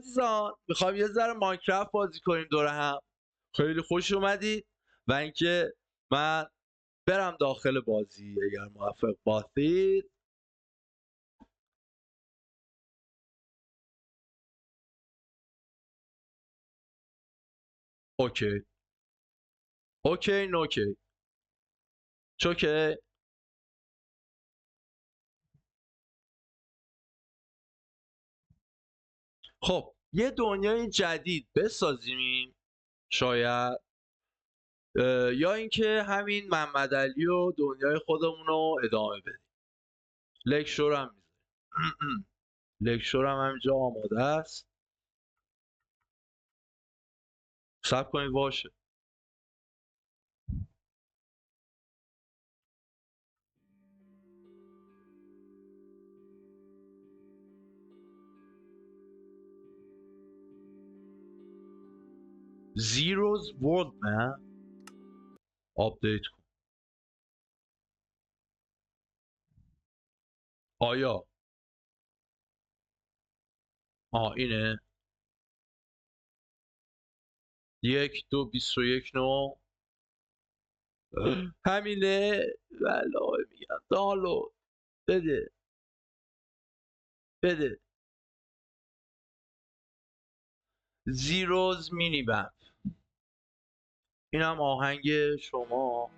عزیزان، میخوایم یه ذره ماینکرافت بازی کنیم دور هم. خیلی خوش اومدید و اینکه من برم داخل بازی اگر موافق باشید. اوکی اوکی نوکی چوکه. خب یه دنیای جدید بسازیم شاید، یا اینکه همین محمد علی و دنیای خودمون رو ادامه بدیم. لکچر هم میذاریم. لکچر هم همینجا آماده است. صبر کنید باشه. زیروز ورلد نه آپدیت کن. آیا اینه 1.2.21 همینه. والله میگم دانلود بده بده. زیروز مینی بند. اینم آهنگ شما.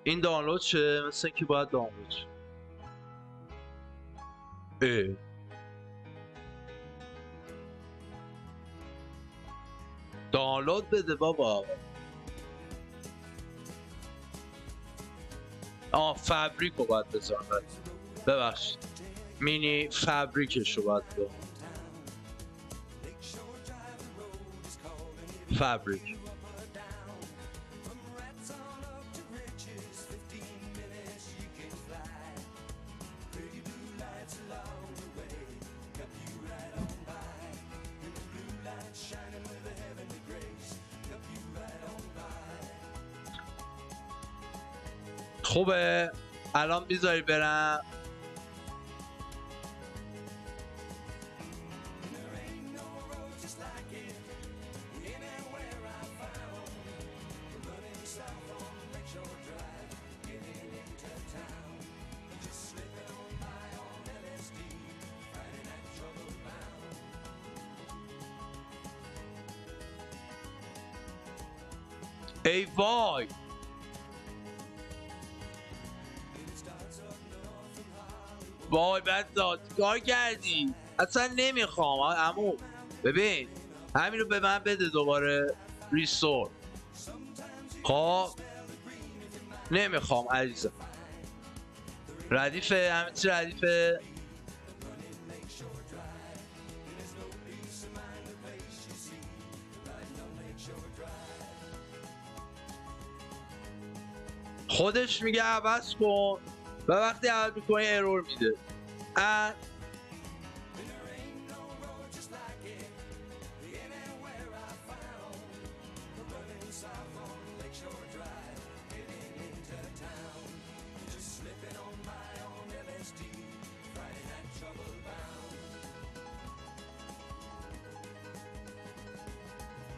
این دانلود شه، مثل اینکه باید دانلود شه. دانلود بده بابا. فبریک رو باید بذارم. ببخشید مینی فبریکش رو باید بذارم. فبریک. خوبه الان بیزاری برم. ای وای وای بچه‌ها چیکار کردی؟ اصلا نمیخوام عمو. ببین همین رو به من بده دوباره ریستور. خب نمیخوام عزیزم. ردیفه همه چی ردیفه. خودش میگه عوض کن و وقتی عوض میکنی ارور میده.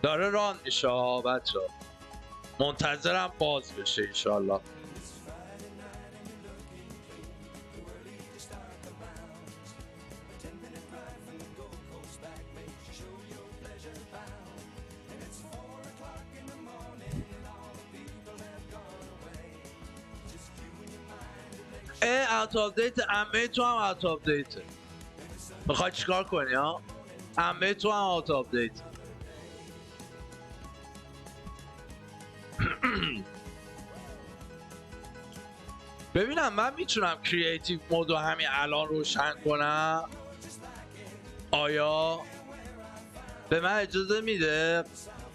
داره ران میشه بچه ها. منتظرم باز بشه انشالله. اوت آف دیت. امه تو هم اوت آف دیت. میخوای چیکار کنی ها؟ امه تو هم اوت آف دیت. ببینم من میتونم کریتیو مود رو همین الان روشن کنم. آیا به من اجازه میده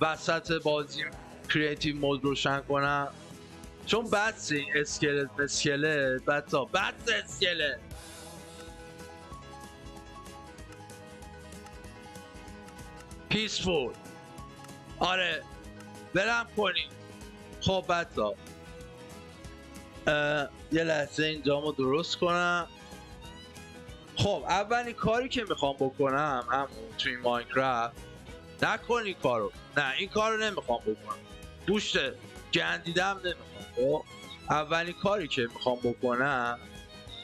وسط بازی کریتیو مود روشن کنم؟ چون بس این اسکلت بس اسکلت. پیسفول. آره برم کنیم. خب بچه‌ها یه لحظه اینجامو درست کنم. خب اولین کاری که میخوام بکنم همون توی این ماینکرافت، نکن این کارو، نه این کارو نمیخوام بکنم، گوشت گندیدم نمیخوام. خب اولین کاری که میخوام بکنم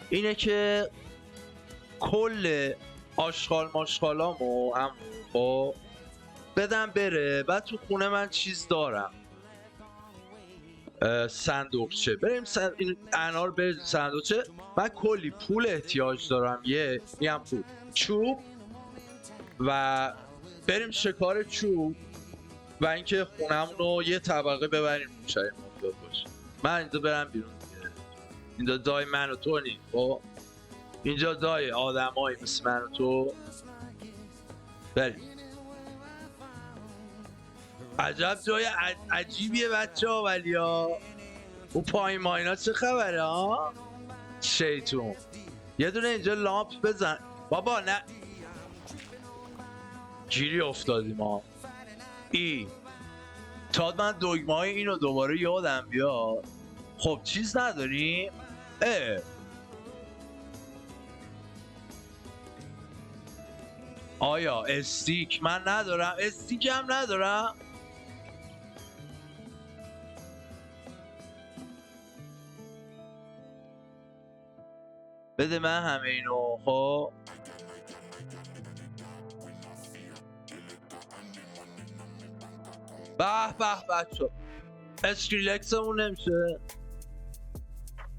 اینه که کل آشغال ماشغالامو همون خب بدم بره. بعد تو خونه من چیز دارم، صندوقچه، بریم این انار بریم صندوقچه. من کلی پول احتیاج دارم، یه میم پول، چوب و بریم شکار چوب و اینکه خونمون رو یه طبقه ببریم روشای مداد باشه. من اینجا برم بیرون دیگه، اینجا دای من و تو نیم. خب اینجا دای آدمایی مثل من و تو. بریم. عجب جای عجیبیه بچه ها، ولی ها اون پایین ماینا چه خبره ها؟ شیطون یه دونه اینجا لامپ بزن بابا. نه گیری افتادیم ها. تا من دگمه های اینو دوباره یادم بیاد. خب چیز نداریم؟ آیا استیک؟ من ندارم استیک، هم ندارم. بده من همه اینو. خب به بچه اسکریلکسمون نمیشه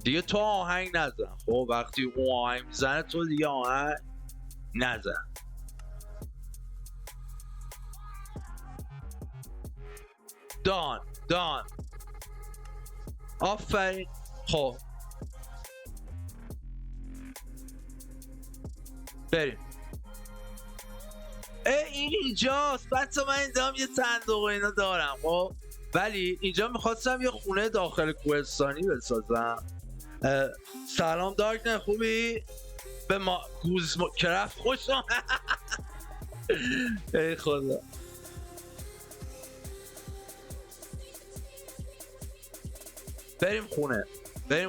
دیگه. تو آهنگ نزن. خب وقتی اون آهنگ میزنه تو دیگه آهنگ نزن. دان آفرین. خب بریم. این اینجاست بچه. من اینجا هم یه صندوق اینا دارم خب، ولی اینجا میخواستم یه خونه داخل کوهستانی بسازم. سلام دارک، خوبی؟ به ما کرفت خوش آمد. ای خدا. بریم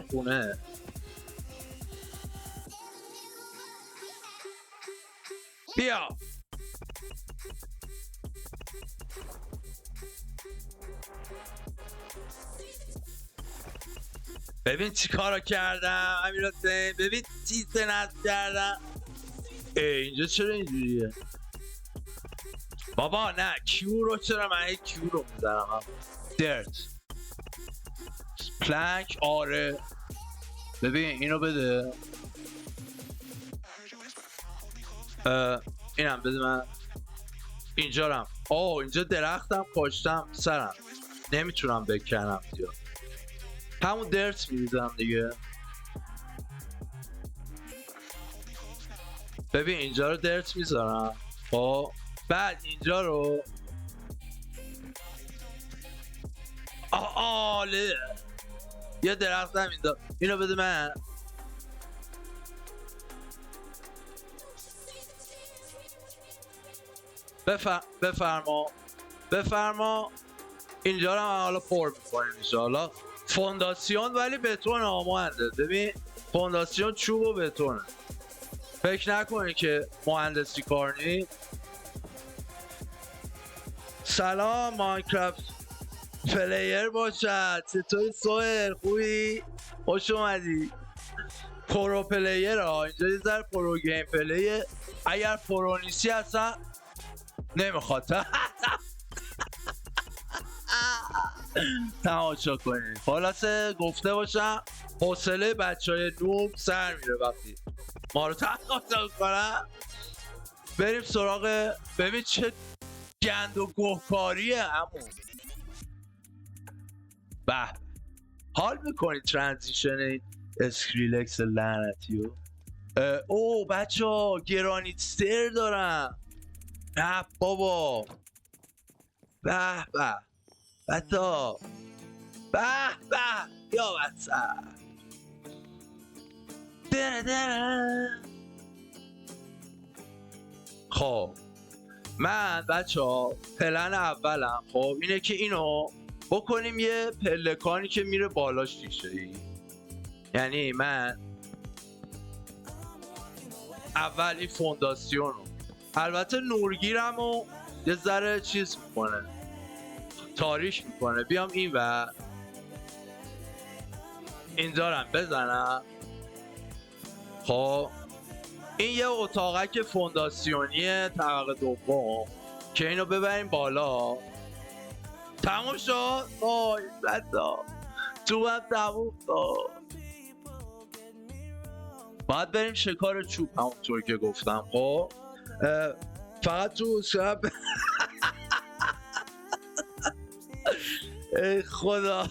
خونه. بیا. ببین چی کارو کردم امیر حسین، ببین چی سنت کردم. اینجا چرا اینجوریه بابا؟ نه کیو رو چرا من کیو رو میزنم؟ درت پلنک. آره ببین اینو بده. اینم بده من. اینجا رم. اینجا درختم کاشتم سرم، نمیتونم بکنم دیگه. همون درت میریزم دیگه. ببین اینجا رو درت میذارم. خب بعد اینجا رو آله یه درخت هم اینو بده من. بفرما. اینجا رو هم حالا پر میکنیم انشاءالله. فونداسیون ولی بتون مهندس. ببین فونداسیون چوب و بتونه. فکر نکنی که مهندسی کار نیست. سلام ماینکرافت پلیر باشد. چطوری سوهر؟ خوبی؟ خوش اومدی. پرو پلیر ها اینجا یه ذره پرو گیم پلیه. اگر پرو نیستی اصلا نمیخواد تماشا کنید. خلاصه گفته باشم حوصله بچهای نوب سر میره وقتی ما رو تماشا کنن. بریم سراغ. ببین چه گند و گوهکاریه همون. به حال میکنی ترانزیشن این اسکریلکس لعنتیو. بچه ها گرانیتستر دارم. نه بابا. به بچه ها یا بچه خب من بچه ها پلن اولم خب اینه که اینو بکنیم یه پلکانی که میره بالاش دیشه ای. یعنی من اول این فونداسیون رو، البته نورگیرم رو یه ذره چیز میکنه، تاریش میکنه. بیام این و این دارم بزنم. خب این یه اتاقک فونداسیونیه طبقه دوم که اینو ببریم بالا. تموم شد. وای بدا تو هم تموم شد. باید بریم شکار چوب همونطور که گفتم. خب فقط تو شب ای خدا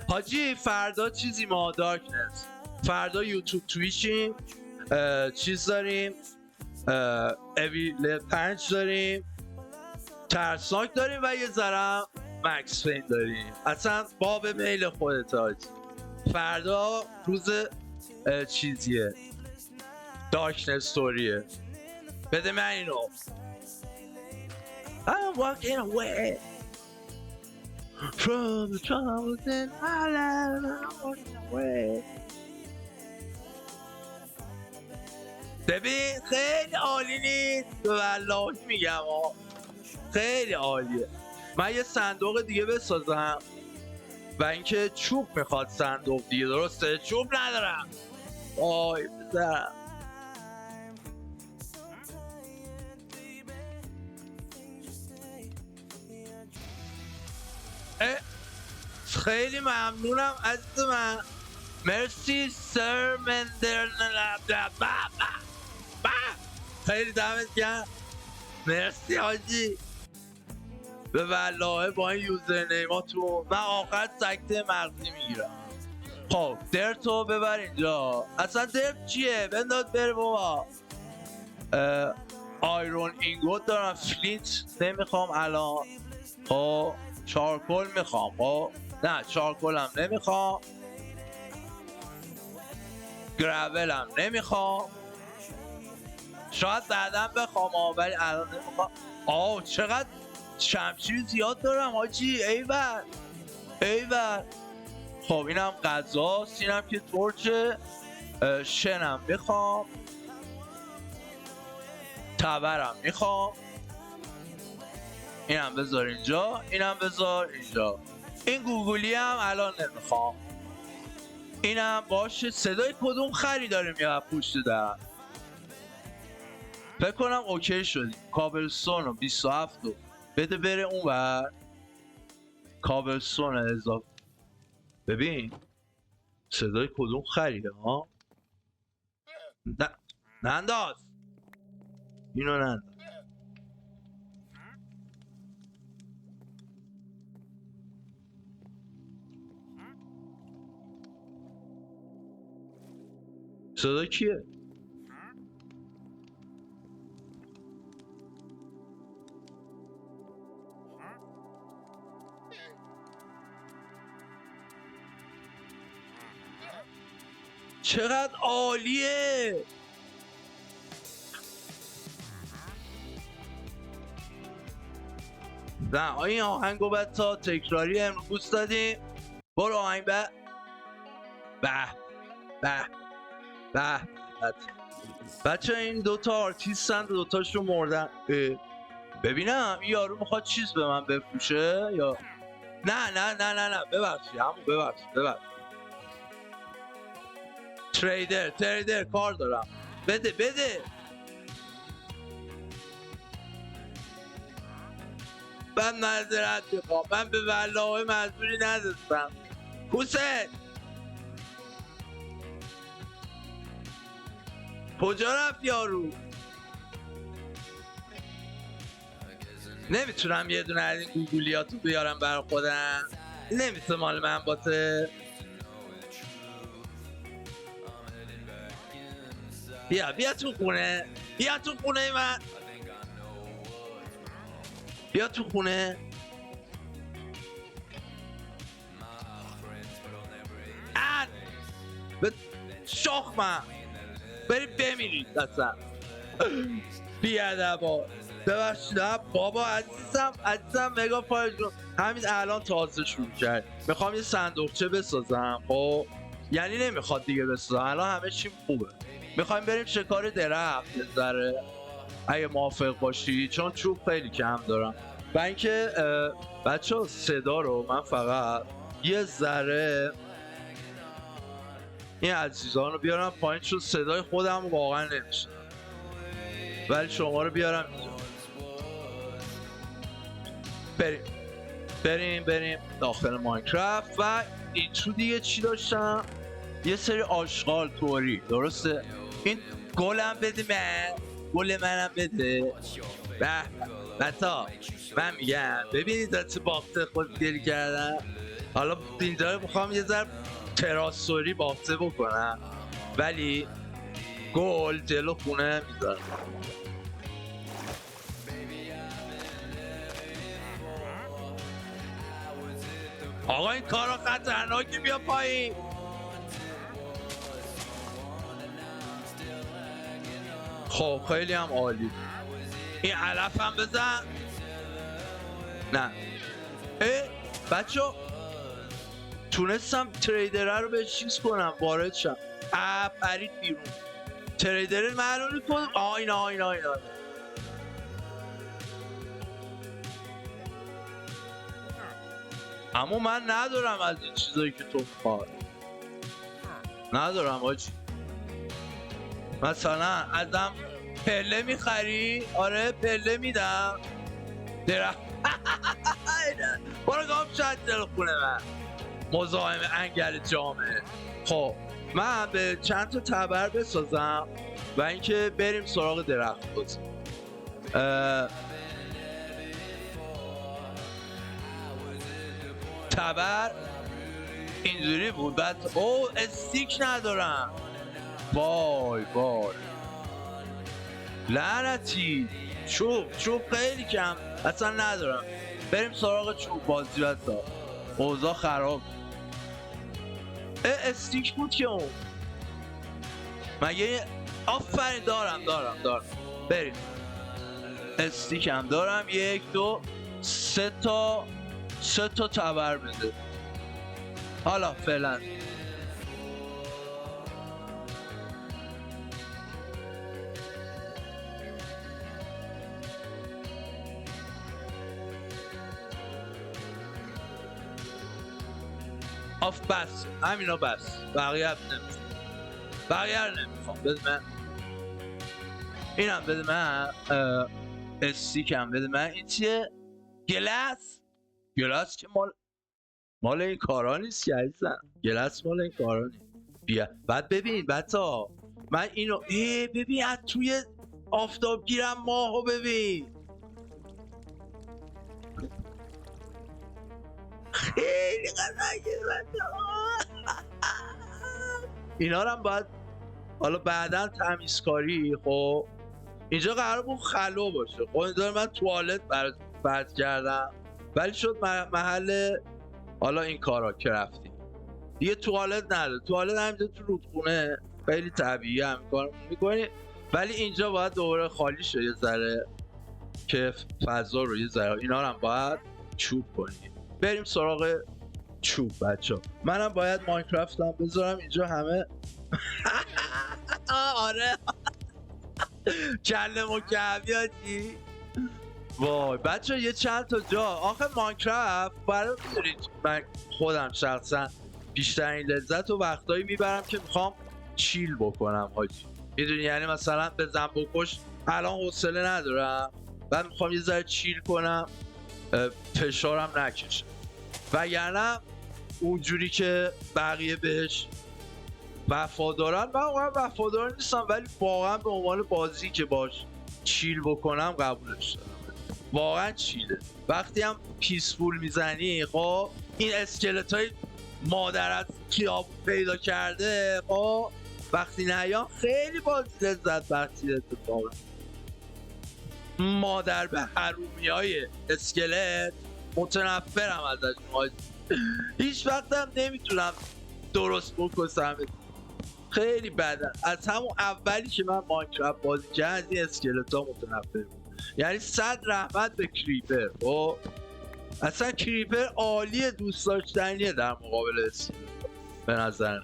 حاجی فردا چیزی ما دارکنس، فردا یوتیوب تویچیم، چیز داریم، اویل 5 داریم، ترسناک داریم و یه ذره مکس فین داریم. اصلا باب میل خودت حاجی. فردا روز چیزیه، دارکنس ستوریه. بده من اینو. I'm walking away from the troubles in my life. I'm walking away. ببین خیلی عالی نیست؟ والله میگم ها خیلی عالیه. من یه صندوق دیگه بسازم و اینکه چوب میخواد صندوق دیگه، درسته؟ چوب ندارم. آی بذارم. خیلی ممنونم عزیز من. مرسی سر مندر. خیلی دمت گرم. مرسی حاجی. به والله با این یوزر نیماتون من آخر سکته مغزی میگیرم. خب درتو ببر اینجا. اصلا درت چیه؟ بنداز بره بابا. آیرون اینگوت دارم، فلینت نمیخوام الان. خب چارکل میخوام. خب نه چارکل هم نمیخوام، گرول هم نمیخوام، شاید بعدم بخوام ولی الان نمیخوام. آه چقدر شمشیر زیاد دارم حاجی. ایول ایول. خب اینم غذاست، اینم که ترچه. شنم میخوام، تبرم میخوام. اینم بذار اینجا، اینم بذار اینجا. این گوگلی هم الان نمیخوام. اینم باشه. صدای کدوم خری داره میاد پشت در؟ فکر کنم اوکی شدیم. کابلستون رو 27 رو بده بره اون ور. کابلستون اضافه. ببین صدای کدوم خریده ها؟ نه ننداز اینو، ننداز. صدا کیه؟ چقدر عالیه. نه این آهنگو بعد تا تکراری امروز گوش دادیم. برو آهنگ به بچه این دوتا آرتیستن، دوتاشون مردن. ببینم این یارو میخواد چیز به من بفروشه یا نه ببخشید همون ببخشید. تریدر کار دارم. بده. من معذرت میخوام، من به والله مجبوری نداشتم. حسین کجا رفت یارو؟ نمیتونم یه دونه از این گوگولیاتو بیارم برای خودم. نمیشه مال من باشه. بیا تو خونه. من بیا تو خونه. به شاخ من بریم بمیرید اصلا. بیادبا. ببخشید بابا عزیزم مگا فایل همین الان تازه شروع کرد. میخوام یه صندوقچه بسازم. خب یعنی نمیخواد دیگه بسازم، الان همه چیم خوبه. میخوایم بریم شکار درخت یه ذره اگه موافق باشی، چون چوب خیلی کم دارم. و اینکه بچه ها صدا رو من فقط یه ذره این عزیزان رو بیارم پایین، چون صدای خودم واقعا نمیشه، ولی شما رو بیارم اینجا. بریم داخل ماینکرافت. و این تو دیگه چی داشتم؟ یه سری آشغال طوری، درسته؟ این گلم بده من، گل منم بده. به بتا من میگم ببینید چه باخته خود گلی کردم. حالا اینجا میخوام یه ذره تراسوری باخته بکنم، ولی گل جلو خونه میذارم. آقا این کارا خطرناکی، بیا پایین. خب خیلی هم عالی. این علف هم بزن. نه بچه تونستم تریدره رو به چیز کنم، وارد شم. پرید بیرون. تریدره معلوم کنم. اینا اما من ندارم از این چیزایی که تو میخواد، ندارم آجی. مثلا ازم پله میخری؟ آره پله میدم. درخت برو گام شد دل خونه من، مزاحم انگل جامعه. خب من به چند تا تبر بسازم و اینکه بریم سراغ درخت بازی. تبر اینجوری بود. بعد استیک ندارم. وای لعنتی. چوب خیلی کم، اصلا ندارم. بریم سراغ چوب بازی. بسا اوضاع خراب. استیک بود که اون مگه؟ آفرین دارم. بریم. استیک هم دارم. 1 2 3 تا تبر بده. حالا فعلا بس همینا، بس بقیه رو نمیخوام. بده من اینم، بده من استیکم بده من. این چیه؟ گلاس که مال این کارا نیست که عزیزم. گلاس مال این کارا نیست. بیا بعد ببین بتا من اینو ببین از توی آفتاب گیرم ماهو ببین. خیلی قشنگه بتا. اینا رو هم باید حالا بعدا تمیزکاری. خب اینجا قرار بود خلو باشه. خب اینجا من توالت فرض کردم، ولی شد محل حالا این کارا که رفتیم دیگه. توالت نداره. توالت همینجا تو رودخونه خیلی طبیعی هم کار میکنی، ولی اینجا باید دوباره خالی شه یه ذره که فضا رو یه ذره. اینا رو هم باید چوب کنیم. بریم سراغ چوب بچه ها. منم باید ماینکرافتم بذارم اینجا همه. آره کله مکعبیاتی. وای بچه یه چند تا جا آخه ماینکرافت برای میدونید من خودم شخصا بیشترین لذت و وقتایی میبرم که میخوام چیل بکنم حاجی. میدونی یعنی مثلا به زن بکش الان حوصله ندارم، بعد میخوام یه ذره چیل کنم فشارم نکشه. وگرنه اونجوری که بقیه بهش وفادارن من واقعا وفادار نیستم، ولی واقعا به عنوان بازی که باش چیل بکنم قبولش دارم. واقعا چیله. وقتی هم پیسفول میزنی خب این اسکلت های مادر از خیابون پیدا کرده خب وقتی نیام خیلی بازی لذت بخشی اتفاقا. مادر به حرومی های اسکلت متنفرم ازشون. هیچ وقت هم نمیتونم درست بکشم. خیلی بده. از همون اولی که من ماینکرافت بازی کردم از این اسکلت ها متنفر بود. یعنی 100 رحمت به کریپر. خب اصلا کریپر عالیه، دوست داشتنیه در مقابل اسکلت به نظر.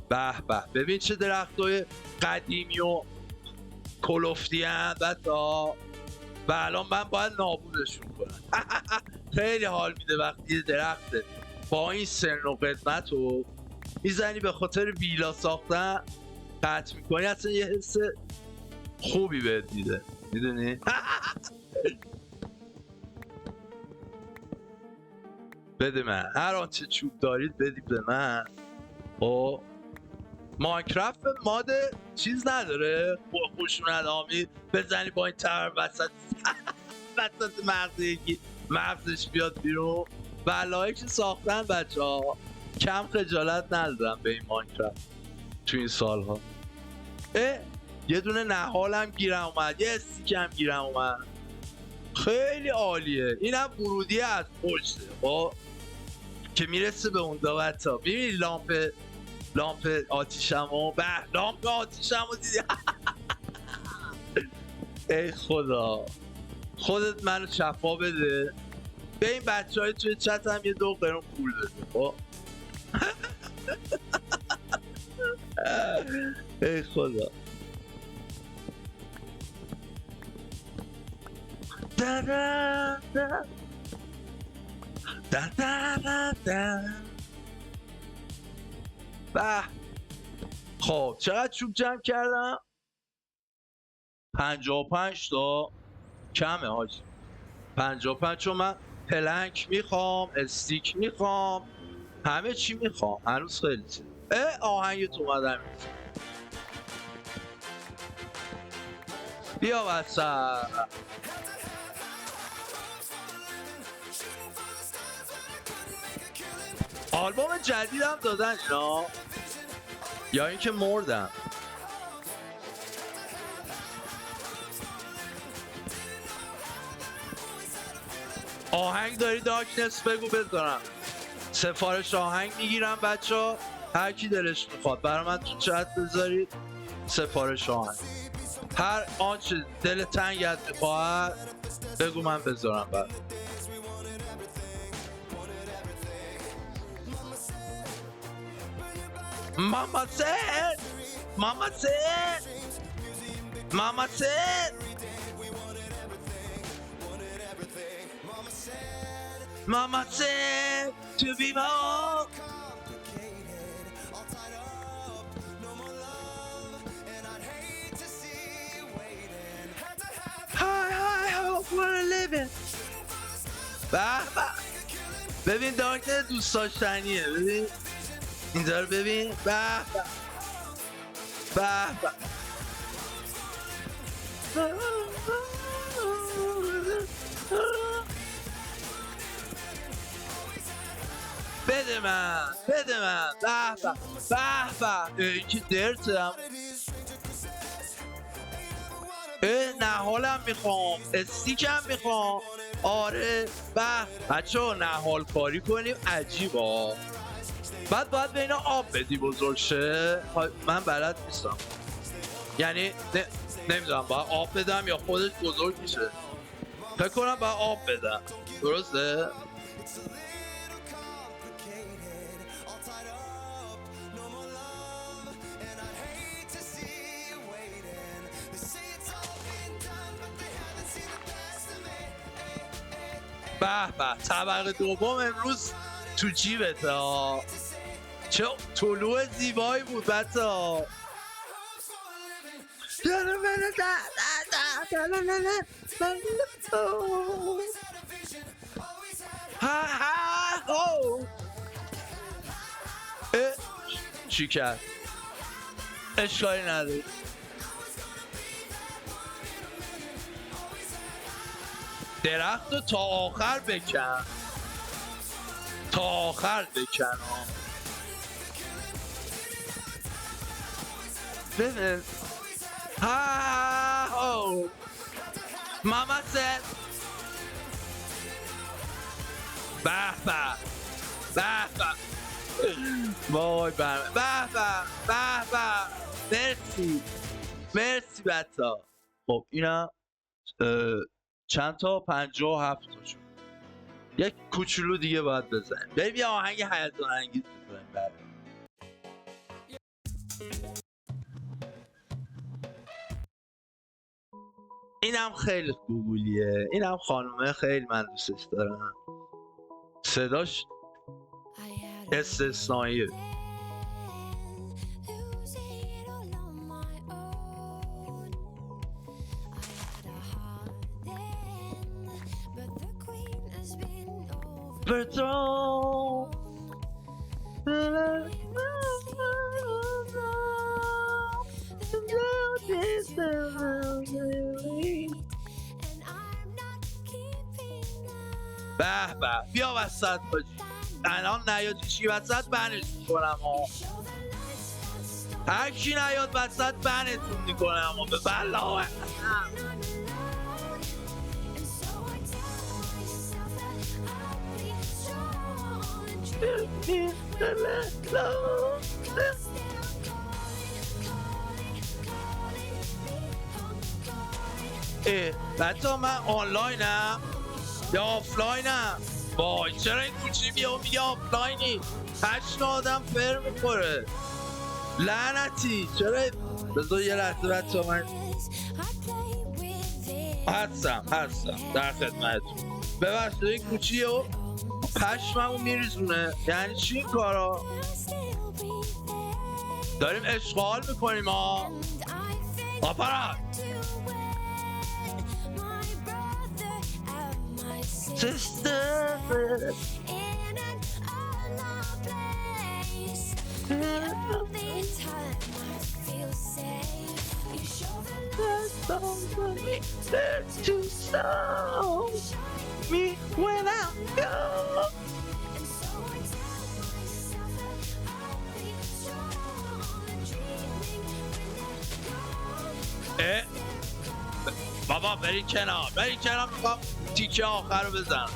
به به ببین چه درختای قدیمی و کلفتی ان بچه‌ها و الان من باید نابودشون کنم. خیلی حال میده وقتی یه درخت با این سن و قدمت رو میزنی به خاطر ویلا ساختن قطع میکنی، اصلا یه حس خوبی بهت میده، میدونی؟ بده من هر آنچه چوب دارید بدید به من. او ماینکرافت ماد چیز نداره خشونت آمیز بزنی با این تر وسط وسط مغز یکی مغزش بیاد بیرون. بلایی که ساختن بچه ها کم خجالت ندارم به این ماینکرافت تو این سالها. یه دونه نهالم گیرم اومد، یه استیکم گیرم اومد، خیلی عالیه. اینم ورودی از پشته خب که میرسه به اون دو بچه‌ها. ببین لامپ آتیشمو لامپ آتیشمو دیدی؟ ای خدا خودت منو شفا بده. به این بچه های توی چت هم یه 2 قرون پول بده خب. ای خدا دا دا دا دا دا دا دا. به خب چقدر چوب جمع کردم؟ 55 تا کمه حاجی. 55 چون من پلنک میخوام، استیک میخوام، همه چی میخوام، هنوز خیلی چیز. آهنگت اومدم بیا وسط. آلبوم جدیدم دادن اینا یا اینکه مردم؟ آهنگ داری دارکنس بگو بذارم، سفارش آهنگ میگیرم بچه، هر کی دلش میخواد برای من تو چت بذارید سفارش آهنگ، هر آنچه دل تنگت میخواد بگو من بذارم بعد. Mama said, Mama said, Mama said, Mama said to be more. High hope for a living. ببین دارک دوست داشتنیه، ببین اینجا رو ببین. به به بده من بده من. به این که درتم. نهالم میخوام، استیکم میخوام. آره بچه ها نهال کاری کنیم عجیبا. بعد باید به اینا آب بدی بزرگ شه. من بلد نیستم، یعنی نمیدونم باید آب بدم یا خودش بزرگ میشه. فکر کنم باید آب بدم، درسته؟ به طبقه دوم امروز تو جیبته ها. چه طلوع زیبایی بود بچه ها. چی کرد؟ اشکالی نداره. درخت رو تا آخر بکن، تا آخر بکن. ببین ماما said. به وای به مرسی بچه‌ها. خب اینا چند تا 57 تا شد. یک کوچولو دیگه باید بزنیم. بریم یه آهنگ هیجان انگیز بزنیم. اینم خیلی گوگولیه، اینم خانومه خیلی من دوستش دارم، صداش استثنائیه. به به بیا وسط باشی الان نیاد چی وسط بنش میکنم هر کی نیاد وسط بنتون میکنم به بلا. بچه من آنلاینم یا آفلاینم؟ وای چرا این کوچی میگه آفلاینی؟ 8 آدم فر میخوره لعنتی. چرا بذار یه لحظه بچه من هستم در خدمتتون. ببخشید این کوچی و پشممو میریزونه. یعنی چی این کارا؟ داریم اشغال میکنیم ها. آپارات Sister to show me when I go. بابا بری کنار میخوام تیکه آخر رو بزنم.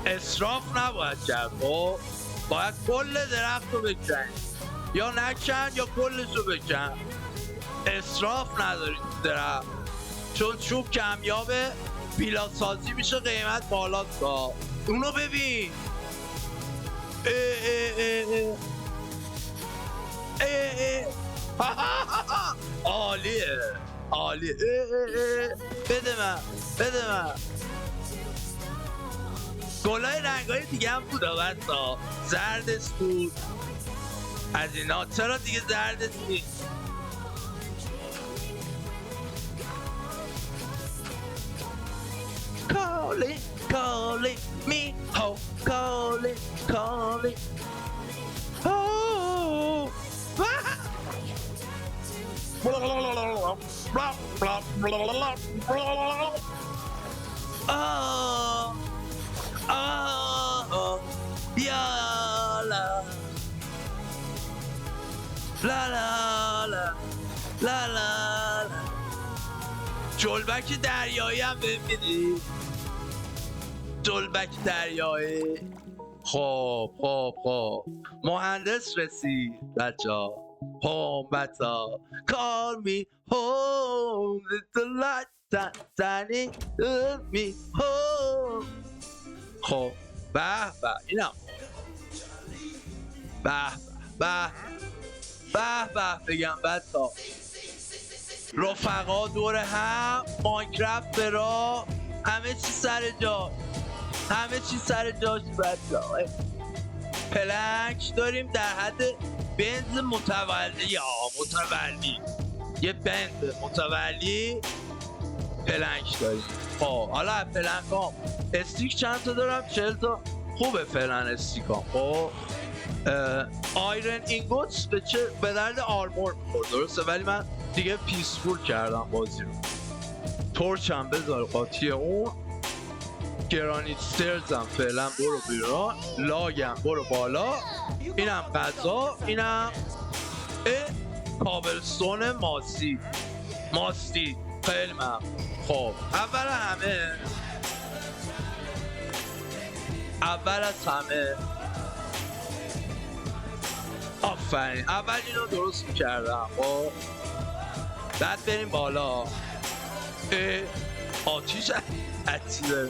اسراف نباید کرد باید کل درخت رو بکن یا نکن یا کلش رو بکن. اسراف ندارید درخت چون چوب کمیابه پیلاسازی میشه قیمت بالا تا اونو ببین. عالیه بده من گلای رنگای دیگه هم بود بسا زردش بود از اینا. چرا دیگه زردش نیست؟ Calling me ho calling oh ya la جلبک دریایی هم ببینید. جلبک دریایی. خب مهندس رسید بچه‌ها. بچه‌ها call me home little light shining me home. خب به اینم به بگم بچه‌ها رفقا دور هم ماینکرافت برا همه چی سر جاش بچه‌ها. پلنک داریم در حد بنز متولی یه بنز متولی پلنک داریم. حالا پلنک هم استیک چند تا دارم؟ 40 تا. خوبه فعلا استیکام. آیرن اینگوتس به درد آرمور میخورد درسته ولی من دیگه پیسفول کردم بازی رو. تورچم بذار قاطی اون. گرانیت سترزم فعلا برو بیرون. لاگم برو بالا. اینم غذا. اینم کابلستون ماستی خیلی ممنون. خب اول از همه آفرین اول اینو درست میکردم. بعد بریم بالا. آتیش عطیله.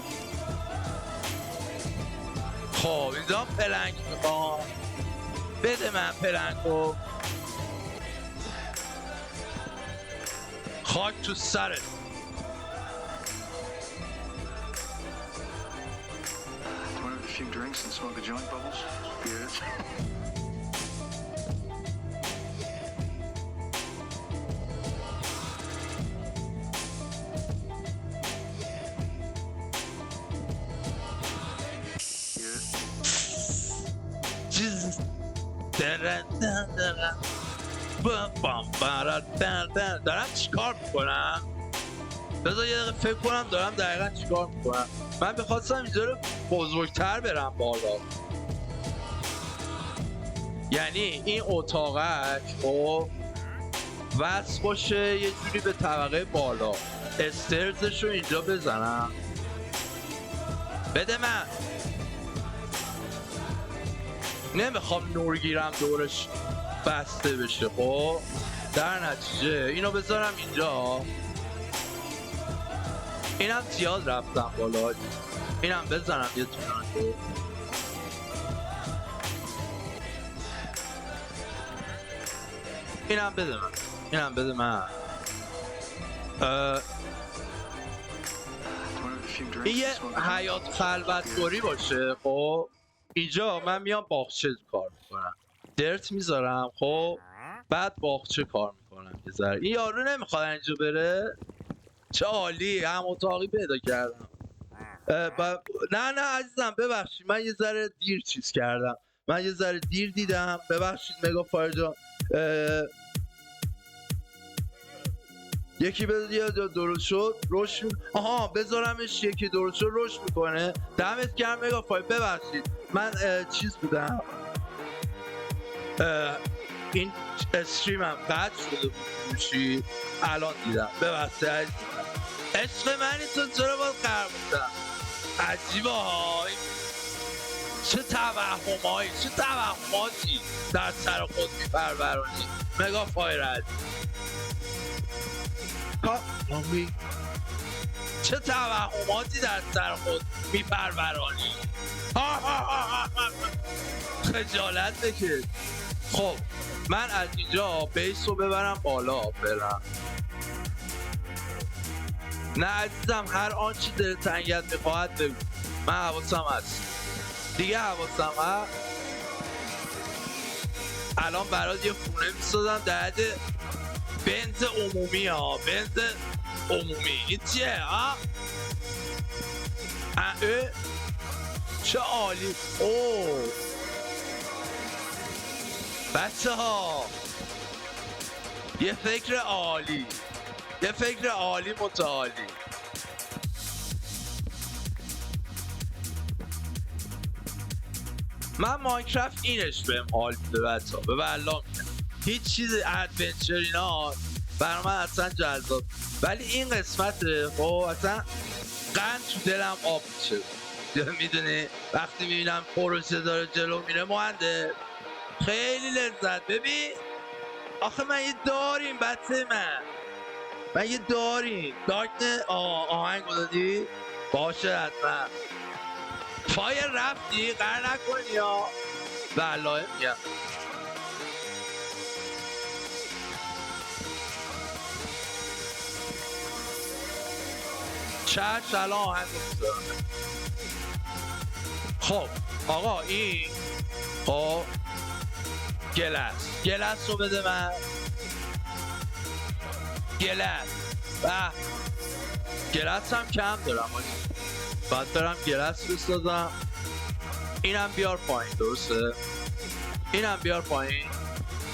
خب اینجا پلنگ میخوام. بده من پلنگو. خاک تو سرت. Few drinks and smoke a joint, Bubbles? Yes. دارم چیکار میکنم؟ بذار یه دقیقه فکر کنم دارم دقیقا چیکار میکنم. من بخواستم اینجا رو بزرگتر برم بالا، یعنی این اتاقک خب وصل باشه یه جوری به طبقه بالا، استرزش رو اینجا بزنم. بده من. نمیخوام نور گیرم دورش بسته بشه. خب در نتیجه اینو بذارم اینجا. اینم زیاد رفتم بالا. اینم بزنم یه تونانده. اینم بده من. اینم بده من. این یه حیات خلوت‌گوری باشه. خب اینجا من میام باغچه کار میکنم، درت میذارم. خب بعد باغچه کار میکنم یه ذره. این یارو نمیخواد اینجا بره. چه عالی، هم اتاقی پیدا کردم. نه عزیزم ببخشید، من یه ذره دیر چیز کردم. من یه ذره دیر دیدم، ببخشید مگافایر جان. یکی یه درست شد روش آها بذارمش یکی درست شد روش میکنه. دمت گرم مگافایر، ببخشید من چیز بودم. این استریمم قطع شده بود گوشی، الان دیدم. ببخشید عشق منی، تو چرا باید قرار بودم؟ عجیبه های، چه توهماتی در سر خود میپرورانی مگافایر عزیز. چه توهماتی در سر خود میپرورانی. خجالت بکش. خب من از اینجا بیس رو ببرم بالا برم. نه عزیزم، هر آنچه دل تنگت میخواهد بگو، من حواسم هست دیگه. حواسم هست. الان برات یه خونه میسازم در حد بنز عمومی ها. بنز عمومی این چیه ها؟ چه عالی. اوه بچه ها، یه فکر عالی، یه فکر عالی متعالی. من ماینکرافت اینش بهم حال میده بچه ها، به والله میگم. هیچ چیز ادونچر اینا برای من اصلا جذاب، ولی این قسمت خب اصلا قند تو دلم آب میشه. میدونی وقتی میبینم پروژه داره جلو میره مهندس، خیلی لذت. ببین آخه من یه داریم بچه من یه داریم دارکنه. آهنگ دادی؟ باشه حتما. فایر رفتی؟ قرار نکنی یا والله میگم. چشم الان آهنگ بزارم. خب آقا این خب گلس رو بده من. گلس هم کم دارم، باید برم گلس بسازم. اینم بیار پایین، درسته؟ اینم بیار پایین.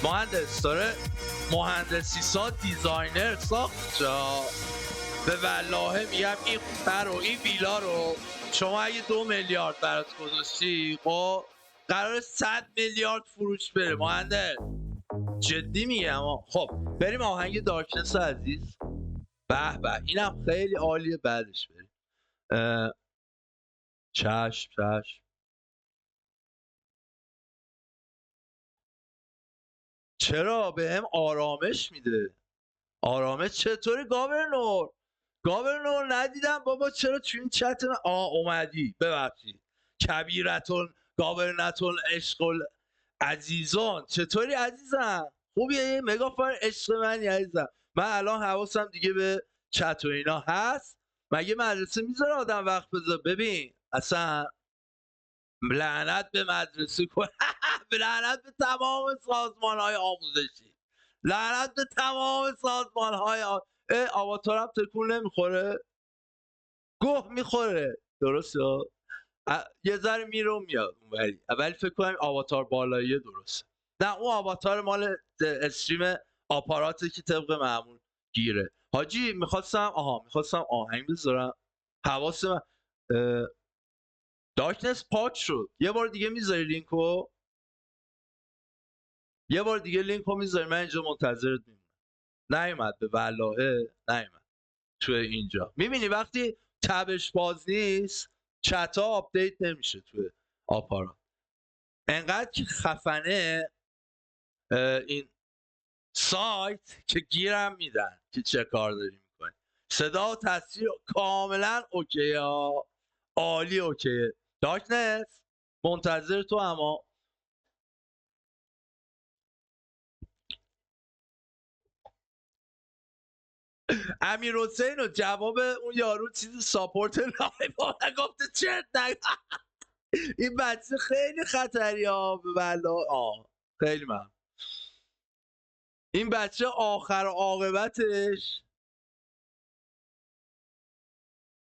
مهندس داره مهندسی سا دیزاینر ساخت جا. به والله میگم این خونه رو، این ویلا رو شما اگه 2 میلیارد برات گذاشتی خب قرار 100 میلیارد فروش بره مهندس. جدی میگم. خب بریم آهنگ دارکنس عزیز. به به اینم خیلی عالیه. بعدش بریم. چشم. چرا به هم آرامش میده؟ آرامش چطوری گاورنور ندیدم بابا. چرا تو این چت اومدی؟ ببخشید کبیرتون گاورنتون عشق عزیزان چطوری عزیزم؟ خوبیه یه مگافون عشق منی عزیزم. من الان حواسم دیگه به چت و اینا هست. مگه مدرسه میذاره آدم وقت بذاره؟ ببین اصلا لعنت به مدرسه کن. لعنت به تمام سازمان های آموزشی، لعنت به تمام سازمان های آواتارم تکون نمیخوره، گوه میخوره. درسته یه ذره میره و میاد اونوری، ولی فکر کنم آواتار بالایی درسته. نه اون آواتار مال استریم آپاراته که طبق معمول گیره. حاجی میخواستم آهنگ بذارم. حواس من دارکنس پاک شد. یه بار دیگه میذاری لینکو؟ یه بار دیگه لینکو میذاری؟ من اینجا منتظرت میمونم. نیومد به والله، نیومد تو اینجا. میبینی وقتی تبش باز نیست چت ها آپدیت نمیشه توی آپارات. انقدر که خفنه این سایت که گیرم میدن که چه کار داری میکنی. صدا و تصویر کاملا اوکی ها، عالی اوکیه. دارکنس منتظر تو. اما امیر حسین و جواب اون یارو چیز ساپورت لایو گفته چرت نگو. این بچه خیلی خطری ها والله. خیلی ممنون. این بچه آخر عاقبتش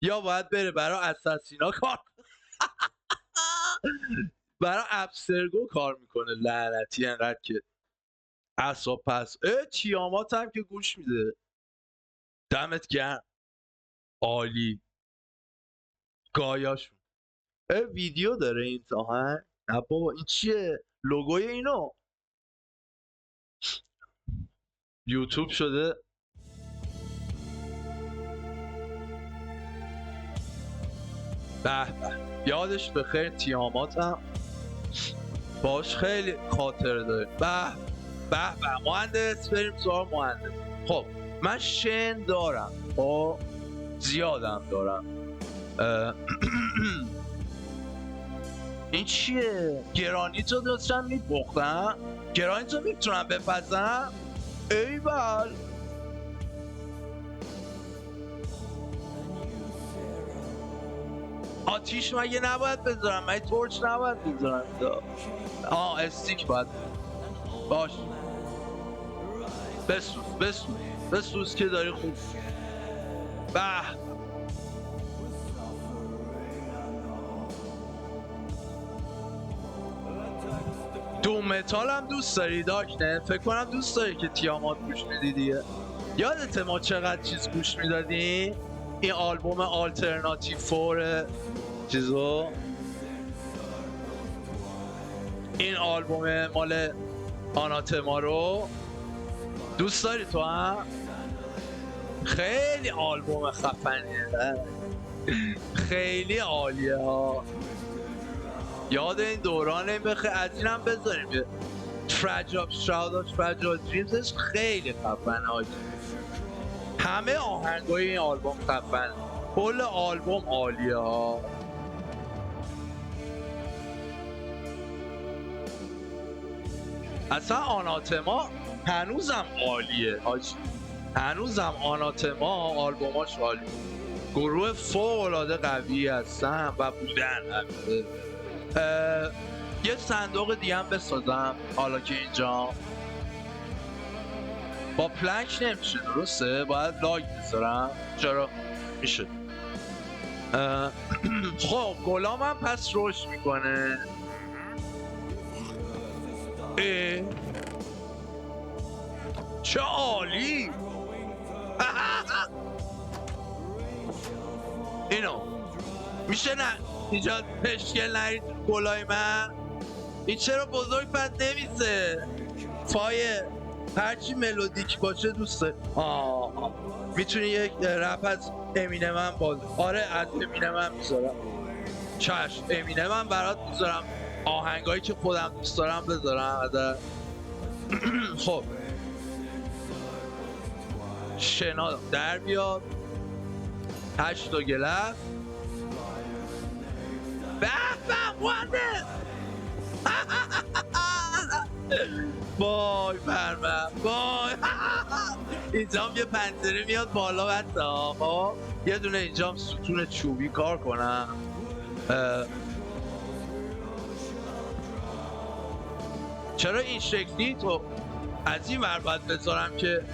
یا باید بره برای اساسینا کار برای ابسرگو کار میکنه. لعنتی انقدر که اصاب پس. تیامات هم که گوش میده. دمت گرم، عالی. گایاشون ویدیو داره این آهنگ؟ نه بابا این چیه؟ لوگوی اینو یوتیوب شده. به به یادش بخیر. تیامات هم باش خیلی خاطره داره. به به به مهندس، بریم سوال مهندس. خب من شن دارم، خب زیادم دارم. این چیه؟ گرانیتو داشتم میپختم. گرانیتو میتونم بپزم؟ ایول. آتیش مگه نباید بذارم؟ مگه تورچ نباید بذارم؟ استیک باید. باش بسوز که داری خوب. به دوم متال هم دوست داری داکنه؟ فکر کنم دوست داری که تیامات گوش میدی دیگه. یادته ما چقدر چیز گوش میدادیم؟ این آلبوم آلترناتیو فور چیزو، این آلبوم مال آناتما رو دوست داری تو هم؟ خیلی آلبوم خفنیه، خیلی عالیه ها. یاد این دوران بخیر. از اینم بذاریم فراجال دریمزش خیلی خفنه حاجی. همه آهنگای این آلبوم خفن، کل آلبوم عالیه ها. اصلا آناتما هنوزم عالیه حاجی، هنوزم آناتما آلبوماش عالی. گروه فوق‌العاده قوی هستن و بودن. یه صندوق دیگه هم بسازم حالا که اینجا با پلنک نمیشه، درسته؟ باید لاگ بذارم. چرا؟ میشه. خب گلام هم پس رشد میکنه. چه عالی. اینو میشه نه اینجا پشکل نرید گلای من؟ این چرا بزرگ پس نمیسه؟ فایه هرچی ملودیک باشه دوسته. میتونی یک رپ از امینم باز. آره از امینم میذارم. چشم امینم برات میذارم. آهنگایی که خودم دوست دارم بذارم. خب شنا در بیاد 8 تا گلف. به به مهندس. وای پرمم وای. اینجا هم یه پنجره میاد بالا بچه ها. خب یه دونه اینجا هم ستون چوبی کار کنم. چرا این شکلی تو از این ور باید بذارم که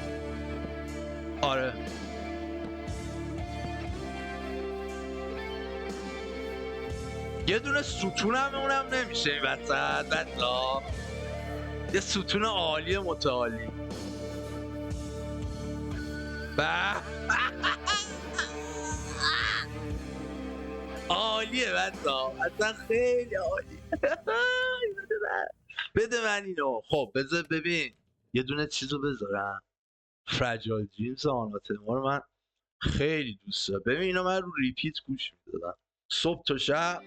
آره یه دونه ستونم اونم نمیشه این وسط بچه‌ها. یه ستون عالی متعالی. عالیه بچه‌ها، اصلا خیلی عالی. بده من اینو. خب بذار ببین یه دونه چیزو بذارم. فرجال جیمز آنات ما رو من خیلی دوست دارم. ببین اینو من رو ریپیت گوش میدادم صبح تا شب،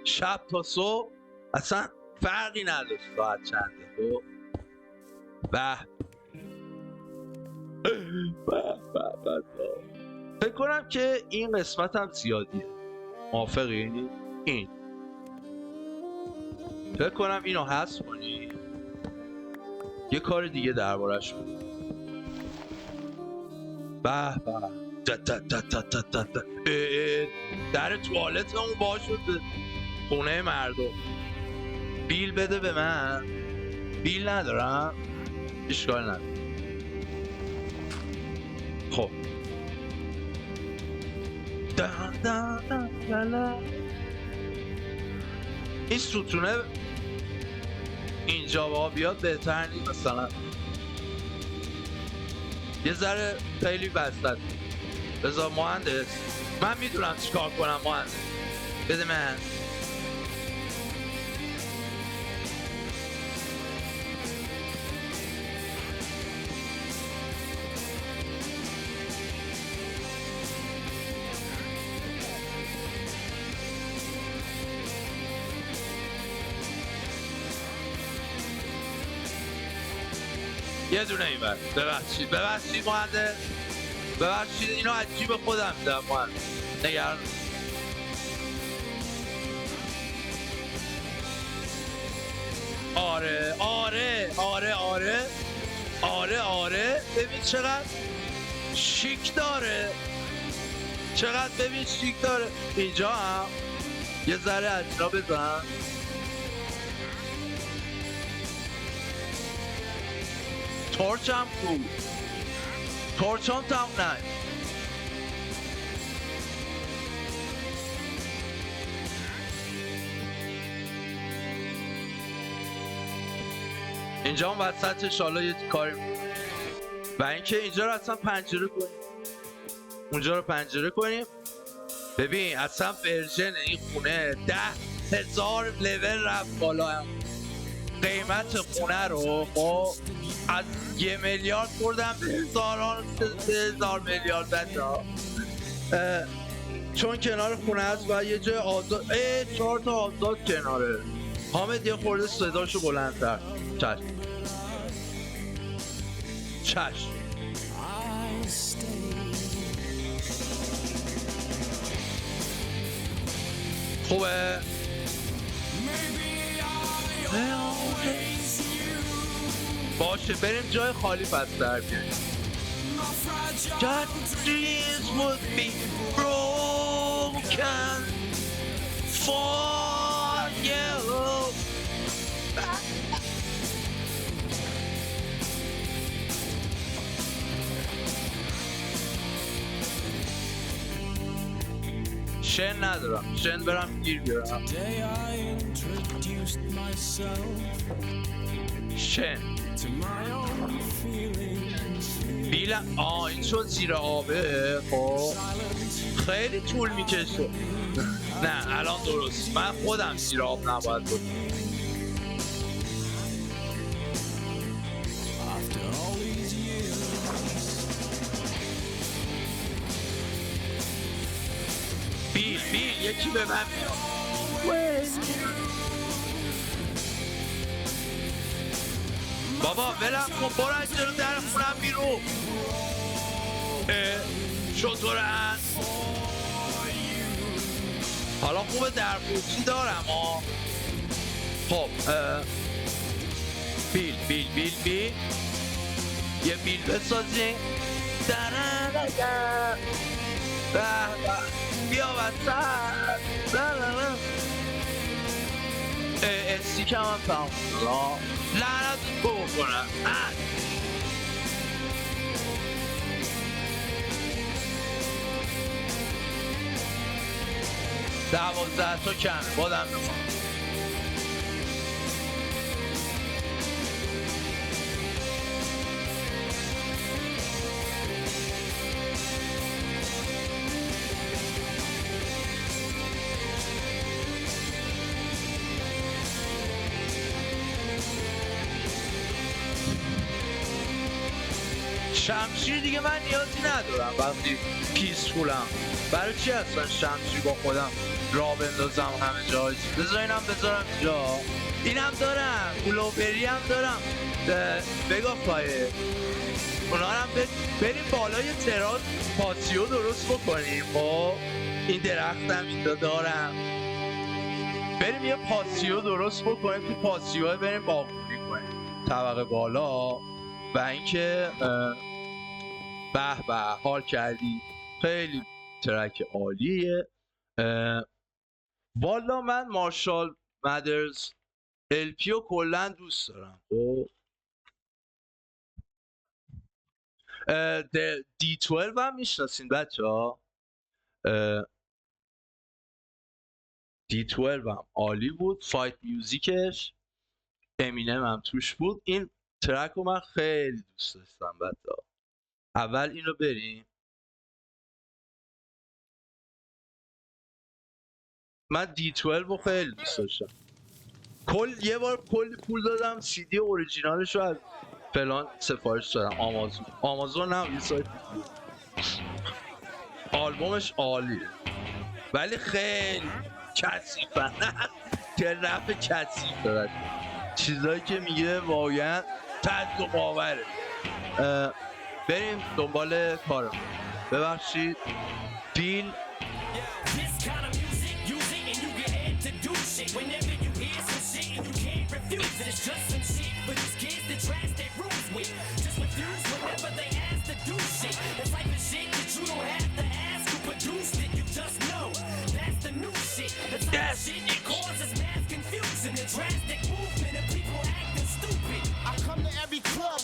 شب تا صبح، اصلا فرقی نداشت ساعت چنده. خب فکر کنم که این قسمت هم زیادیه. موافقی؟ این فکر کنم اینو حذف کنی یه کار دیگه دربارش کنی. به در توالت همون باز شد خونه مردم. بیل بده به من. بیل ندارم اشکال ندارم. خب این ستونه اینجا با بیاد بهتر نیست؟ مثلا یه ذره خیلی وسط. بذار مهندس من میدونم چیکار کنم. مهندس بده من. یه دونه این بر. ببخشید مهندس، ببخشید اینو از جیب خودم میدم مهندس، نگران. آره ببین چقدر شیک داره. ببین شیک داره. اینجا هم یه ذره از اینا بزن. تورچ هم خوب. تورچ هم تاون نه. اینجا هم وسطش حالا یه کاری و اینکه اینجا رو اصلا پنجره کنیم، اونجا رو پنجره کنیم. ببین اصلا ورژن این خونه 10,000 لول رفت بالا. هم قیمت خونه رو خب از 1 میلیارد بردم به 1000 میلیارد بچه‌ها. چون کنار خونه هست و یه جای آزاد. 4 تا آزاد کناره. حامد یه خورده صداشو بلندتر. چشم خوبه. باشه بریم جای خالی پس در بیاریم. That dreams would be broken for you. شن ندارم. شن برم گیر بیارم. شن بیلم این شد زیر آبه. خب خیلی طول میکشه. نه الان درست. من خودم زیر آب نباید بود. بیل یکی به من بابا ولم کن. برو از جلو در خونم بیرون. چطورن؟ حالا خوبه در قوطی دارم. خب بیل بیل بیل بیل یه بیل بسازیم بیا وسط استیکم هم تمام شد لعنت بکنم 12 تا کم بادم بخوام شمشیر دیگه من نیازی ندارم وقتی پیسفولم. برای چی اصلا شمشیر با خودم راه بندازم همه جا؟ بذار اینم بذارم اینجا. اینم دارم، بلوبری هم دارم، بگاه پایه اونا هم بریم بالای تراس پاسیو درست بکنیم. خب این درخت هم اینجا دارم، بریم یه پاسیو درست بکنیم. تو پاسیوه بریم باغبونی کنیم طبقه بالا. و اینکه به به حال کردی، خیلی ترک عالیه. والا من مارشال مدرز LP رو کلا دوست دارم. خب D12 هم میشناسین بچه ها؟ D12 هم عالی بود، فایت میوزیکش امینم هم توش بود. این ترک رو من خیلی دوست داشتم بچه ها. اول اینو بریم. من D12 رو خیلی دوست داشتم. یه بار کلی پول دادم CD اوریجینالش رو از فلان سفارش دادم آمازون هم یه سایت بود. آلبومش عالیه ولی خیلی کثیفه. که رپ کثیف دارد، چیزایی که میگه واقعا تد و باوره. بریم دنبال کارم. ببخشید بیل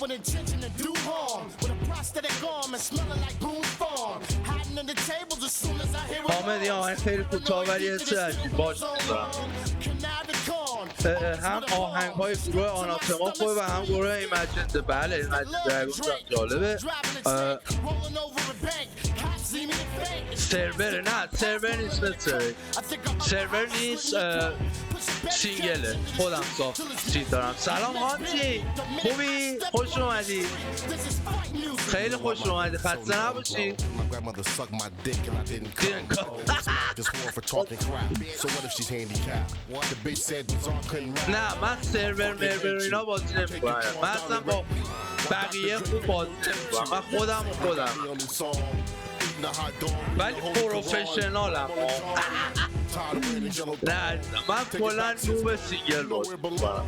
with intention to do harm, with a prosthetic arm and smelling like Boone's Farm, hiding under tables as soon as I hear it. حامد یا آهنگ خیلی کوتاه ولی یه چیز عجیب باش می‌ذارم. هم آهنگ های گروه آناتما خوبه و هم گروه ایمجن. بله ایمجن درگونز هم جالبه. سرور نه سرور نیست، سرور نیست، سینگله خودم ساختی دارم. سلام هانتی، خوبی؟ خوش اومدی، خیلی خوش اومدی، خسته نباشی. نه من سرور مرور اینا بازی نمی‌کنم. من اصلا با بقیه خوب بازی نمی‌کنم. من خودم ولی پروفشنالم. نه من کلا نوب سینگل بازی میکنم.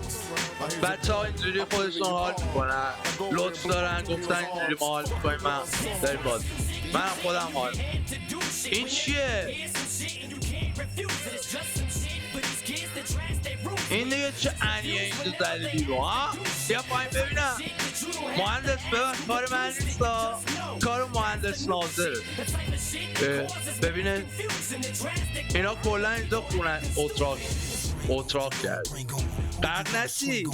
بچه ها اینجوری خودشون حال میکنن، لطف دارن گفتن اینجوری ما حال میکنیم، من داریم بازی، من خودم حال. این چیه؟ این دیگه چه انیه اینجا زده بیرون ها؟ بیا پایین ببینم. مهندس ببین کار من نیستا، کار مهندس ناظره. ببینه اینا کلا اینجا خونه اتراق کرد. قرد نشی.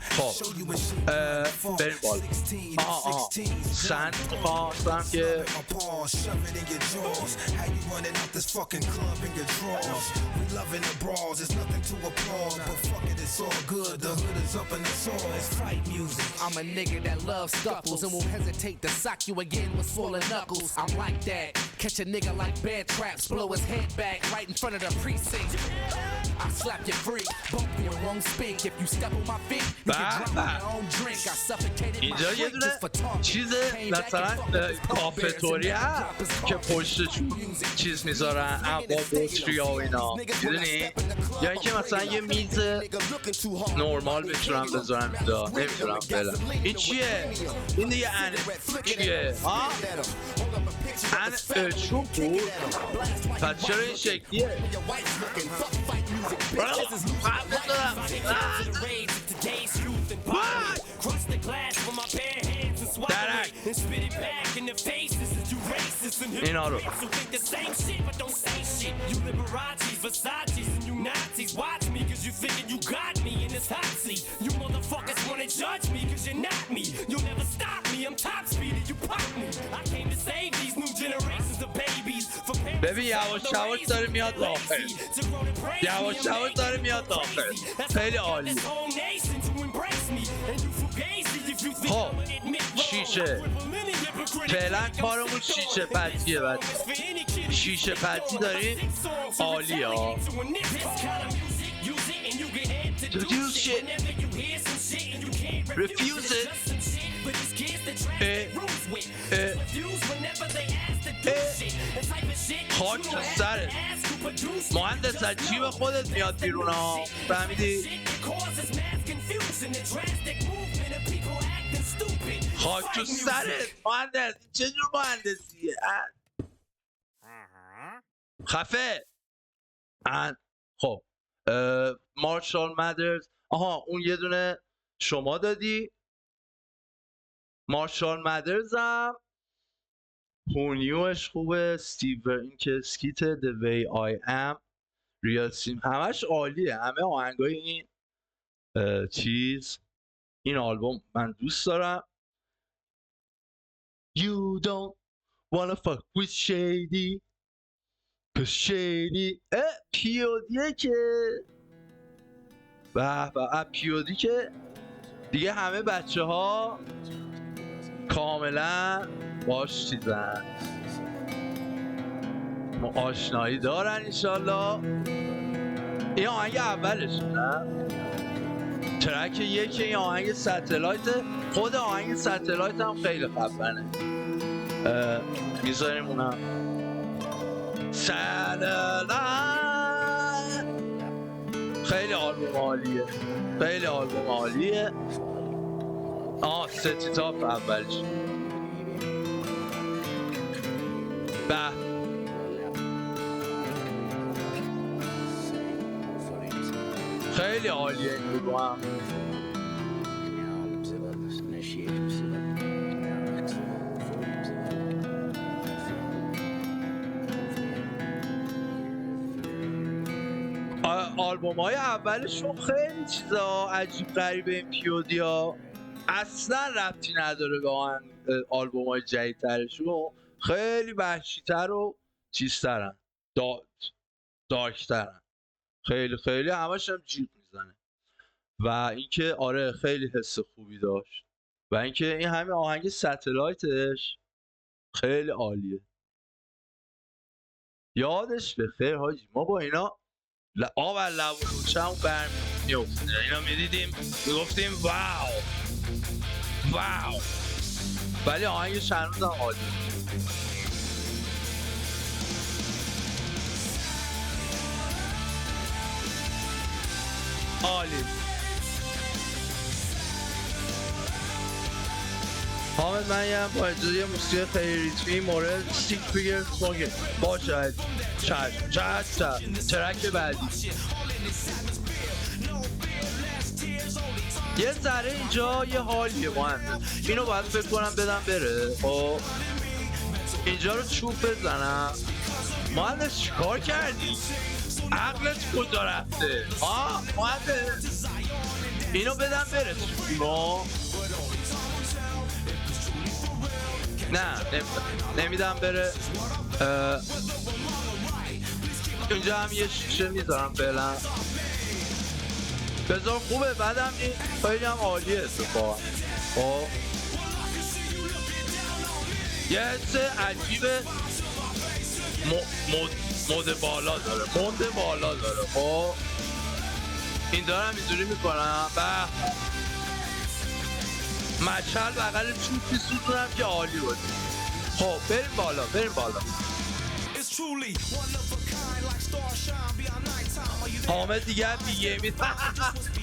خب بریم بالا. سند خواستم که I'm a nigga that loves scuffles and won't hesitate to sock you again with swollen knuckles. I'm like that. Catch a nigga like bear traps, blow his head back right in front of the precinct. I slap you free, bump you and won't speak. If you step on my feet, you can اینجا یه دونه چیز مثلا کافتوری هست که پشتشون چیز میذارن اقوام بطری ها و اینا میدونی؟ یا اینکه مثلا یه میز نورمال بتونم بذارم اینجا نمیدونم فعلا. این چیه؟ این دیگه چیه؟ ها؟ چوب بود؟ پس چرا این شکلیه؟ درک اینا رو ببین یواش یواش داره میاد داخل یواش یواش داره میاد داخل خیلی عالی خب شیشه فعلا کارمون شیشه پزیه بچه شیشه پزی داریم عالی ها Reduce shit Refuse it خاک تو سرت مهندس از جیب خودت میاد بیرون ها فهمیدی؟ خاک تو سرت مهندس چه جور مهندسیه خفه خب مارشال مدرز آها اون یه دونه شما دادی مارشال مدرز هم هونیوش خوبه استیور این که سکیت The Way I Am ریال سیم همش عالیه همه آهنگای این چیز این آلبوم من دوست دارم You don't wanna fuck with Shady Cause Shady پیودیه که و پیودی که دیگه همه بچه ها کاملا باش چیزن آشنایی دارن انشالله این آهنگ اولش نه ترک یک این آهنگ ستلایت خود آهنگ ستلایت هم خیلی خفنه میذاریم اونم ستلایت خیلی آلبوم عالیه خیلی آلبوم عالیه ستی تاپ اولش خیلی عالیه این گروه هم آلبوم های اولشون خیلی چیزا عجیب غریبه این پیودی ها اصلا ربطی نداره به آلبوم های جدیدترشون خیلی وحشی‌تر و چیزترن دارکترن خیلی خیلی همش هم جیغ میزنه و اینکه آره خیلی حس خوبی داشت و اینکه این همه آهنگ ستلایتش خیلی عالیه یادش به خیر حاجی ما با اینا آب از لب و روچه‌مون برمی‌افتاد اینا میدیدیم میگفتیم واو واو ولی آهنگش هنوز هم عالیه عالی حامد من یه با اجازه موسیقی خیلی ریتمی مورد ستیک فیگر سونگه باشه چشم ترک بعدی یه ذره اینجا یه حالیه مهندس اینو باید فکر کنم بدم بره خب اینجا رو چوب بزنم مهندس چیکار کردی؟ عقلت کجا رفته؟ مهندس اینو بدم بره چوبیمو نه نمیدم بره اینجا هم یه شیشه میذارم فعلا بذار خوبه بعدم این خیلی هم عالیه اتفاقا خب یه حس عجیب مود بالا داره خب این دارم اینجوری میکنم مشعل بغل توپی سوزونم که عالی بود. خب بریم بالا بریم بالا. حامد دیگه بیگه می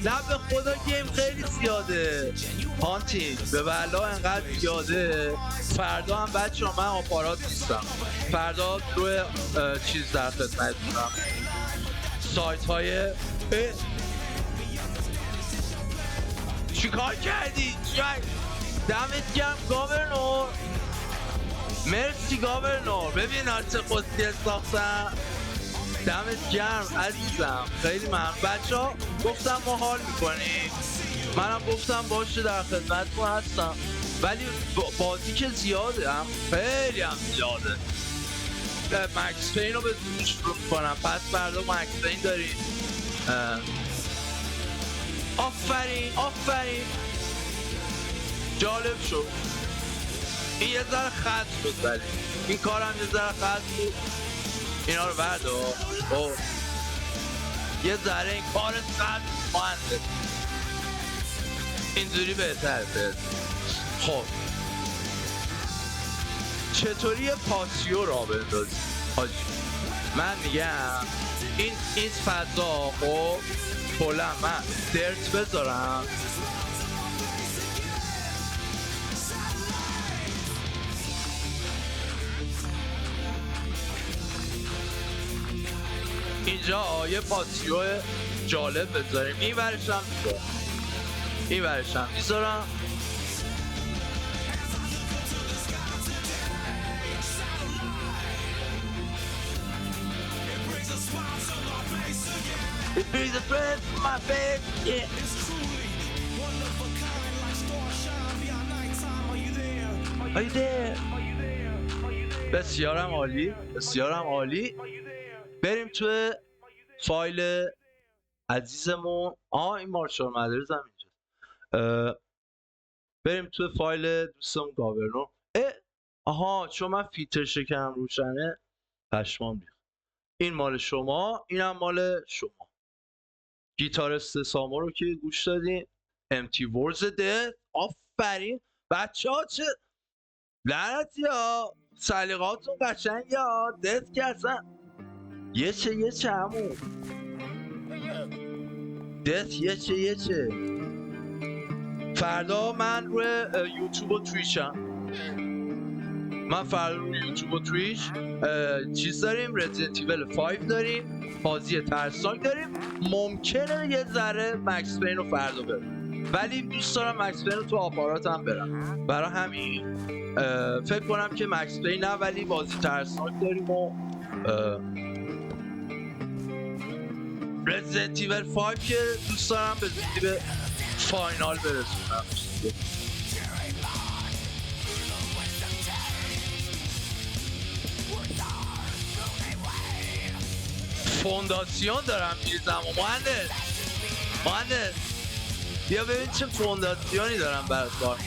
نه به خدا گیم خیلی زیاده هانتینگ به بلا انقدر زیاده. فردا هم بچه من آپارات نیستم، فردا روی چیز در خدمتتونم، سایت های چیکار کردی؟ دمت گرم گاورنور، مرسی گاورنور. ببین چه قصدی ساختم، دمت گرم عزیزم، خیلی ممنون. بچه ها گفتم ما حال میکنیم، منم گفتم باشه در خدمتتون هستم، ولی بازی که زیاده، هم خیلی هم زیاده. مکس پین رو به زودی شروع کنم، پس فردا مکس پین داریم. آفرین آفرین، جالب شد. این یه ذره خط شد، ولی این کارم یه ذره خط بود. اینا رو بردار. یه ذره این کار خط مهندس اینجوری بهتره. خب چطوری پاسیو را بندازی حاجی؟ من میگم این فضا خب کلا من درت بذارم، اینجا یه پاسیو جالب بذاریم، این ورش هم میذارم، این ورش هم میذارم. It brings a friend to my bed, yeah. Are you there? بسیارم عالی، بسیارم عالی. بریم توی فایل عزیزمون. این مارشال مدرز هم اینجا. بریم توی فایل دوستمون گاورنور. آها چون من فیلتر شکم روشنه پشمام ریخت. این مال شما، اینم مال شما. گیتارست سامو رو که گوش دادین، امتی ورز ده. آفرین بچه ها، چه لعنتی ها، سلیقاتون قشنگه ها، دست که اصلا یه چه همون دست یه چه. فردا من روی یوتیوب و تویچم، من فردا روی یوتیوب و تویچ چیز داریم، رزیدنت ایول 5 داریم، بازی ترسناک داریم. ممکنه یه ذره مکس پین رو فردا برم، ولی دوست دارم مکس پین رو تو آپاراتم برم، برای همین فکر کنم که مکس پین نه ولی بازی ترسناک داریم و رزیدنت ایول 5 که دوست دارم به زودی به فاینال برسونم. فونداسیون دارم میریزم و مهندس بیا ببین چه فونداسیونی دارم برات کار.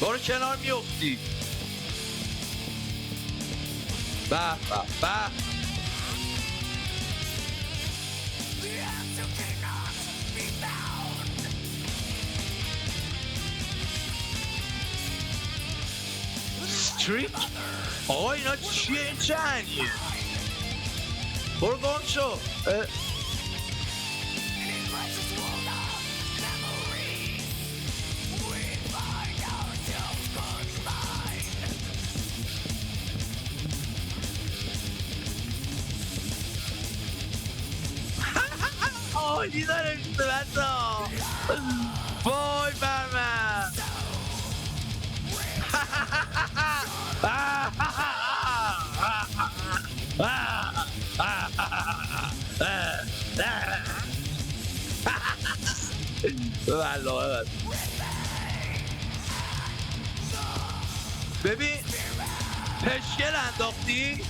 برو کنار میافتی. به استریک. آقا اینا چیه؟ این چه هنیه؟ برو گم شو. عالی داره میشه بسا. وای بر من. والله ببین پشکل انداختی.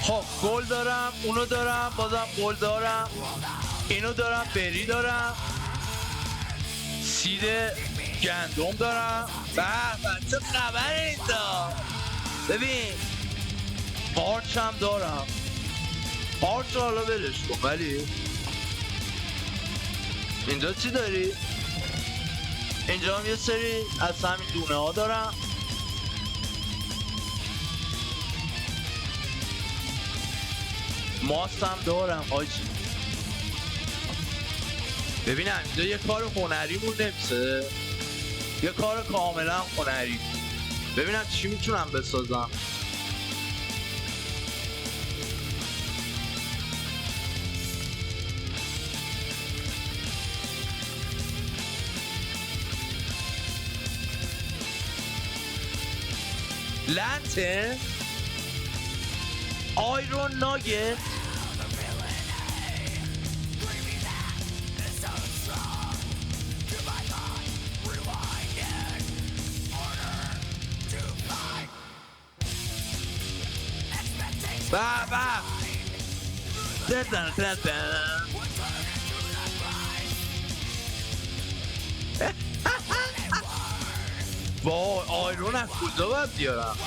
خب گل دارم، اونو دارم، بازم گل دارم، اینو دارم، بری دارم، سید گندم دارم. به چه خبره اینجا؟ ببین قارچ هم دارم. قارچ حالا ولش کن، ولی اینجا چی داری؟ اینجا هم یه سری از همین دونه ها دارم. ماست هم دارم آجی. ببینم اینجا یه کار هنریمون نمیشه، یه کار کاملا هنری. ببینم چی میتونم بسازم. لنترن، آیرون ناگت، بابا وای آیرون از کجا باید بیارم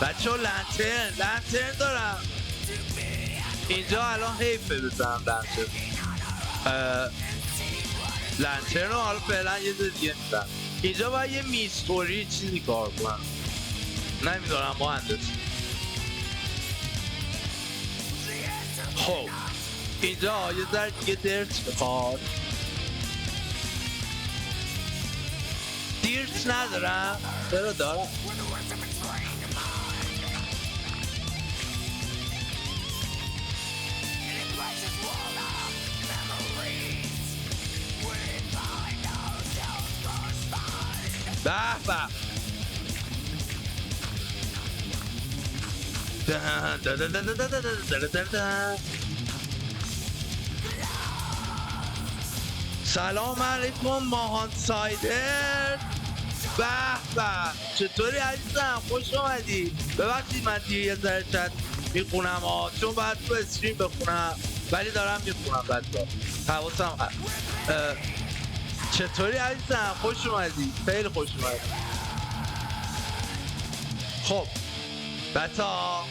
بچه ها؟ لنترن دارم اینجا. الان حیفه بزنم لنترن رو حالا فعلا یه دیگه میزنم. اینجا باید یه میستوری چیزی کار کنم، نمیدونم مهندسی. خب اینجا یه ذره دیگه درت میخواد. دیرت ندارم؟ چرا دارم؟ به به سلام علیکم ماهان سایدر. به به چطوری عزیزم؟ خوش اومدی. ببخشید من دیگه یه ذره چت میخونم ها، چون باید تو استریم بخونم ولی دارم میخونم بچه ها، حواسم هست. چطوری عزیزم؟ خوش اومدی، خیلی خوش اومدی. خب بچه ها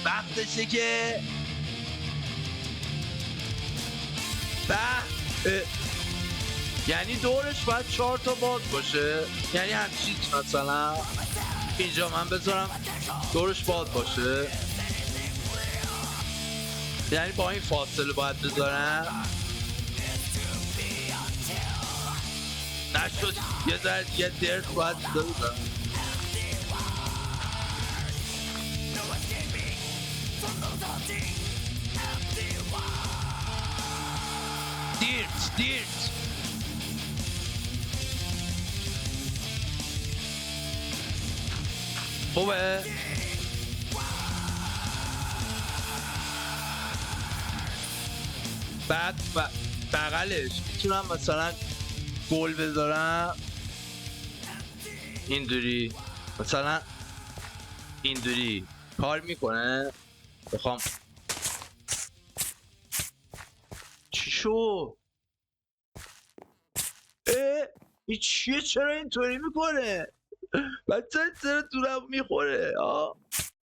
وقتشه که یعنی دورش باید 4 تا باز باشه، یعنی همچین مثلا اینجا من بذارم دورش باز باشه، یعنی با این فاصله باید بذارم. نشد یه ذره دیگه درد باید بذارم. دیرت خوبه. بعد بغلش میتونم مثلا گل بذارم اینجوری، مثلا اینجوری کار میکنه. بخوام چی شو؟ این چیه؟ چرا اینطوری میکنه؟ بچه چرا دورم میخوره؟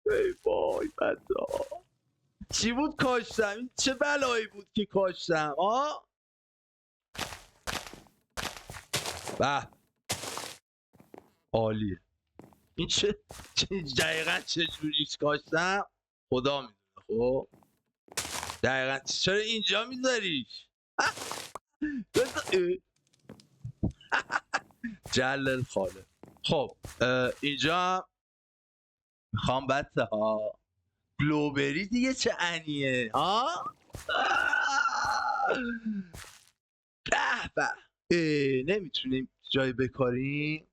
ای وای بچه چی بود کاشتم؟ این چه بلایی بود که کاشتم؟ به عالیه. این چه دقیقا چه جوریش کاشتم خدا میدونه. خب دقیقا چرا اینجا میذاریش؟ جلل خاله. خب اینجا میخوام بچه ها بلوبری دیگه چه انیه به نمیتونیم جای بکاریم،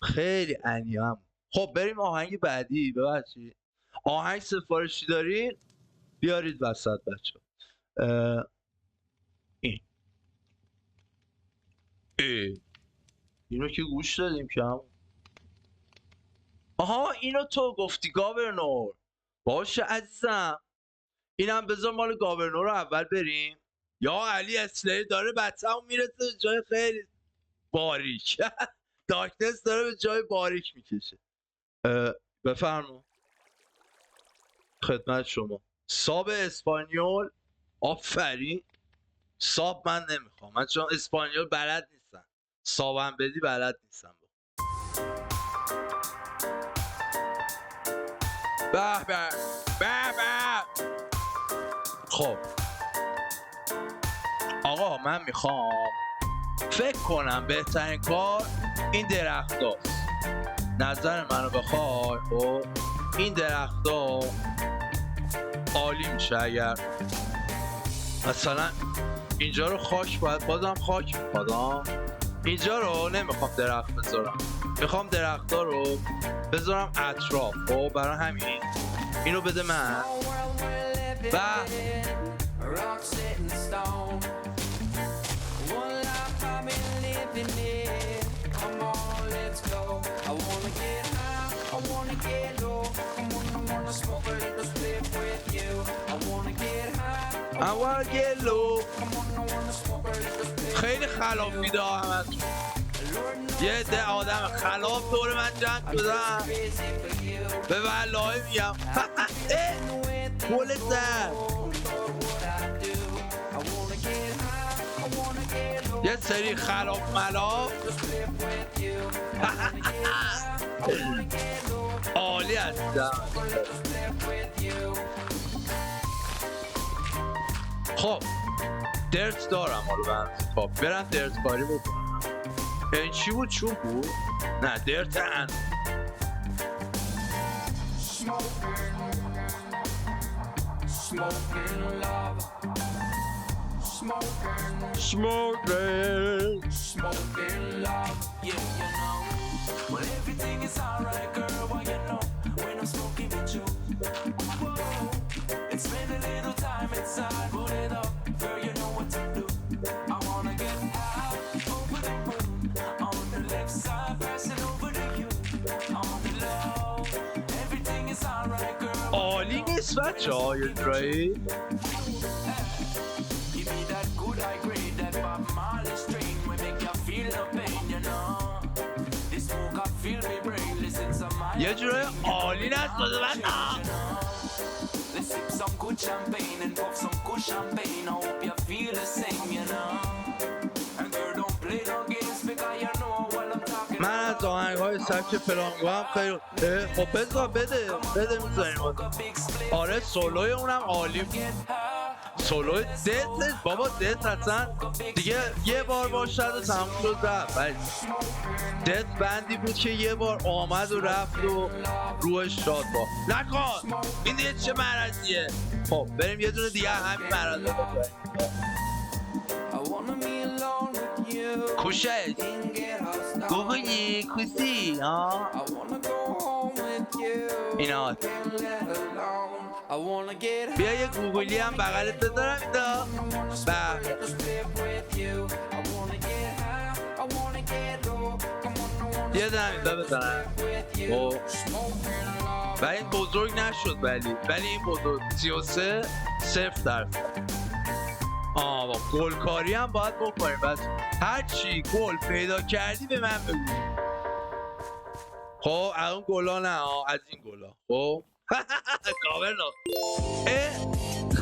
خیلی انیه هم. خب بریم آهنگ بعدی. ببخشید آهنگ سفارشی دارین بیارید وسط بچه. اینو که گوش دادیم که هم. آها اینو تو گفتی گاورنور. باشه عزیزم. اینم بذار مال گاورنور رو اول بریم. یا علی اسلری داره بچه‌مون میرسه به جای خیلی باریک. دارکنس داره به جای باریک میکشه. بفرما خدمت شما. ساب اسپانیول. آفرین. ساب من نمیخوام، من چون اسپانیول بلد نیستم. سابم بدی بلد نیستم. به به به به. خب آقا من میخوام، فکر کنم بهترین کار این درخت هاست. نظر منو بخوای خب این درخت ها عالی میشه. اگر مثلا اینجا رو خاک باید، بازم خاک میخواد. اینجا رو نمیخوام درخت بذارم، میخوام درخت ها رو بذارم اطراف. خب برای همین اینو بده من. و I wanna get low. خیلی خلافی دارم. یه عده آدم خلاف دور من جمع شدن. به والله میگم گل زد. یه سری خلاف ملاف عالی هستم. خب درت دارم، حالا من خب برم درت کاری بکنم. این چی بود؟ چوب بود؟ نه درت هن. Smoking love, yeah, you know. Well, everything is alright, girl, why you know when I'm smoking with you. Whoa, it's been a little time inside, put it up, girl, you know what to do. I wanna get high over the moon, on the left side, passing over to you, on the low. Everything is alright, girl. عالی نیست بچه های اجرایی؟ یه جورای عالی نستاده من. من از آهنگ‌های سبک فلانگو هم خیلی خب بذار بده میذاریم. آره سولوی اونم عالی بود. سولوی دت بابا دت اصلا دیگه یه بار باشد و تموم شد رفت. دت بندی بود که یه بار آمد و رفت و روحش شاد با نکن. این دیگه چه مرضیه. خب بریم یه دونه دیگه همین مرض کوشش گوگلی کوسی ها اینا. بیا یه گوگلی هم بغلت بذارم اینا. یه دونه اینجا بزنم. و این بزرگ نشد ولی این بزرگ 33-0%. با گلکاری هم باید بکنیم. بس هر چی گل پیدا کردی به من بگو. خب از اون گلا نه، از این گلا. خب کاورنا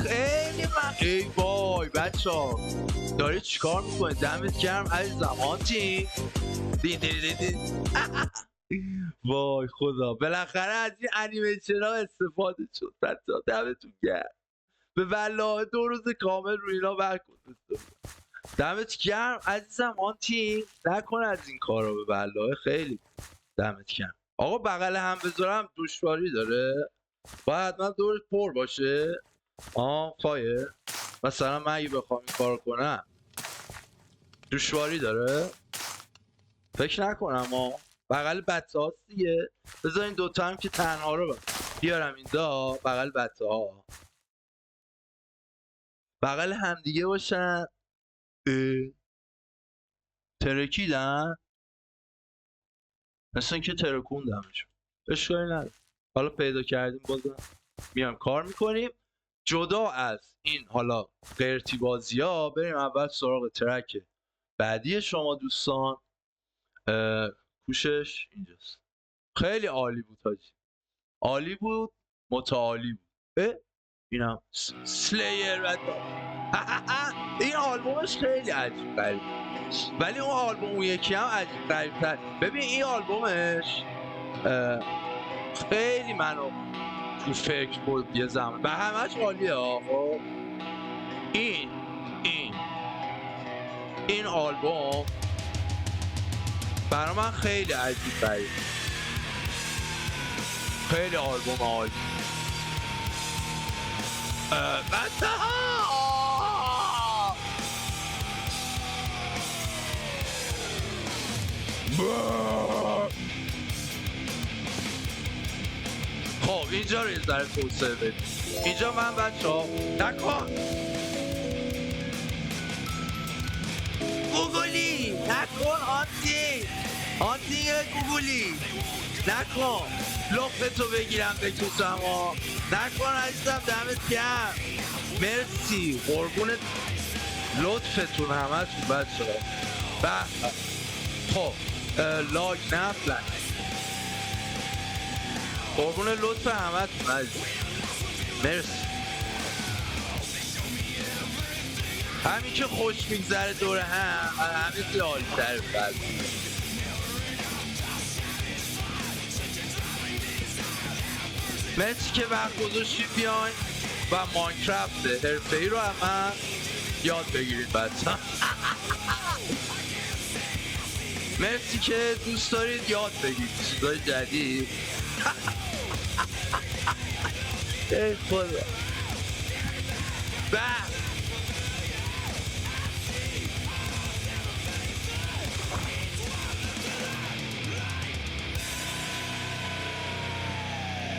خیلی من ای وای بچه ها داری چیکار میکنی؟ دمت گرم عزیزم. آنتی دین وای خدا بالاخره از این انیمیشن ها استفاده شد. بچه ها دمتون گرم. به والله 2 روز کامل روی اینا وقت گذاشتم. دمت گرم عزیزم. آنتی نکن از این کارا. به والله خیلی دمت گرم. آقا بغل هم بذارم دشواری داره؟ باید حتما دورش پر باشه؟ فایه مثلا من اگه بخوام این کار کنم دشواری داره؟ فکر نکنم. بغل بچه هاست دیگه. بذار این دوتا هم که تنها رو بیارم اینجا بغل بچه ها، بغل هم دیگه باشن. ترکیدن مثل اینکه ترکوندمشون. اشکالی نداره، حالا پیدا کردیم بازم میام کار میکنیم. جدا از این حالا قرتی بازی ها بریم اول سراغ ترک بعدی شما دوستان. کوشش اینجاست. خیلی عالی بود حاجی، عالی بود، متعالی بود. اینم سلیر این آلبومش خیلی عجیب غریب، ولی اون آلبوم اون یکی هم عجیب غریب تر. ببین این آلبومش خیلی منو تو فکر بود یه زمان و همش عالیه. خب این آلبوم برای من خیلی عجیب غریب، خیلی آلبوم عالی. خب اینجا رو یه ذره توسعه بدیم. اینجا من بچه‌ها نکن گوگلی، نکن آنتی گوگلی، نکن لقمتو بگیرم بکشم نکن عزیزم، دمت گرم، مرسی، قربونت، لطفتون همتون بچه‌ها. خب لاگ نفلن، قربون لطف همتون عزیزم، مرسی. همین که خوش میگذره دور همه چیز عالی تره. مرسی که وقت گذاشتید بیاین و ماینکرافت حرفه‌ای رو هم یاد بگیرید بچه‌ها. مرسی که دوست دارید یاد بگیرید چیزای جدید. ای خدا.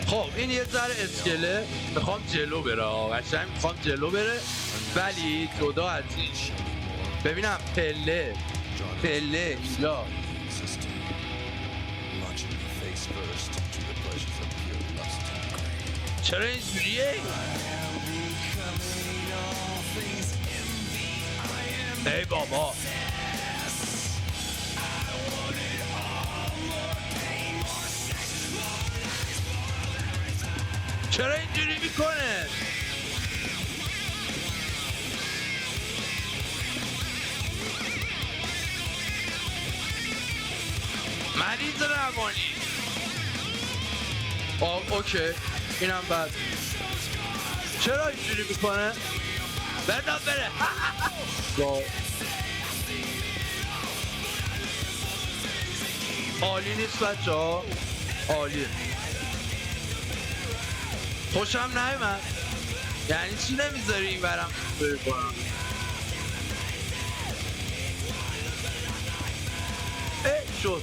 خب این یه ذره اسکله میخوام جلو بره، قشنگ میخوام جلو بره، ولی جدا از این ببینم پله اینجا چرا اینجوریه؟ ای بابا چرا اینجوری میکنه؟ مریض روانی. اوکی اینم بعد چرا اینجوری میکنه؟ بدم بره. عالی نیست بچه ها، عالیه. خوشم نیومد، یعنی چی نمیذاری این برم بری کنم؟ شد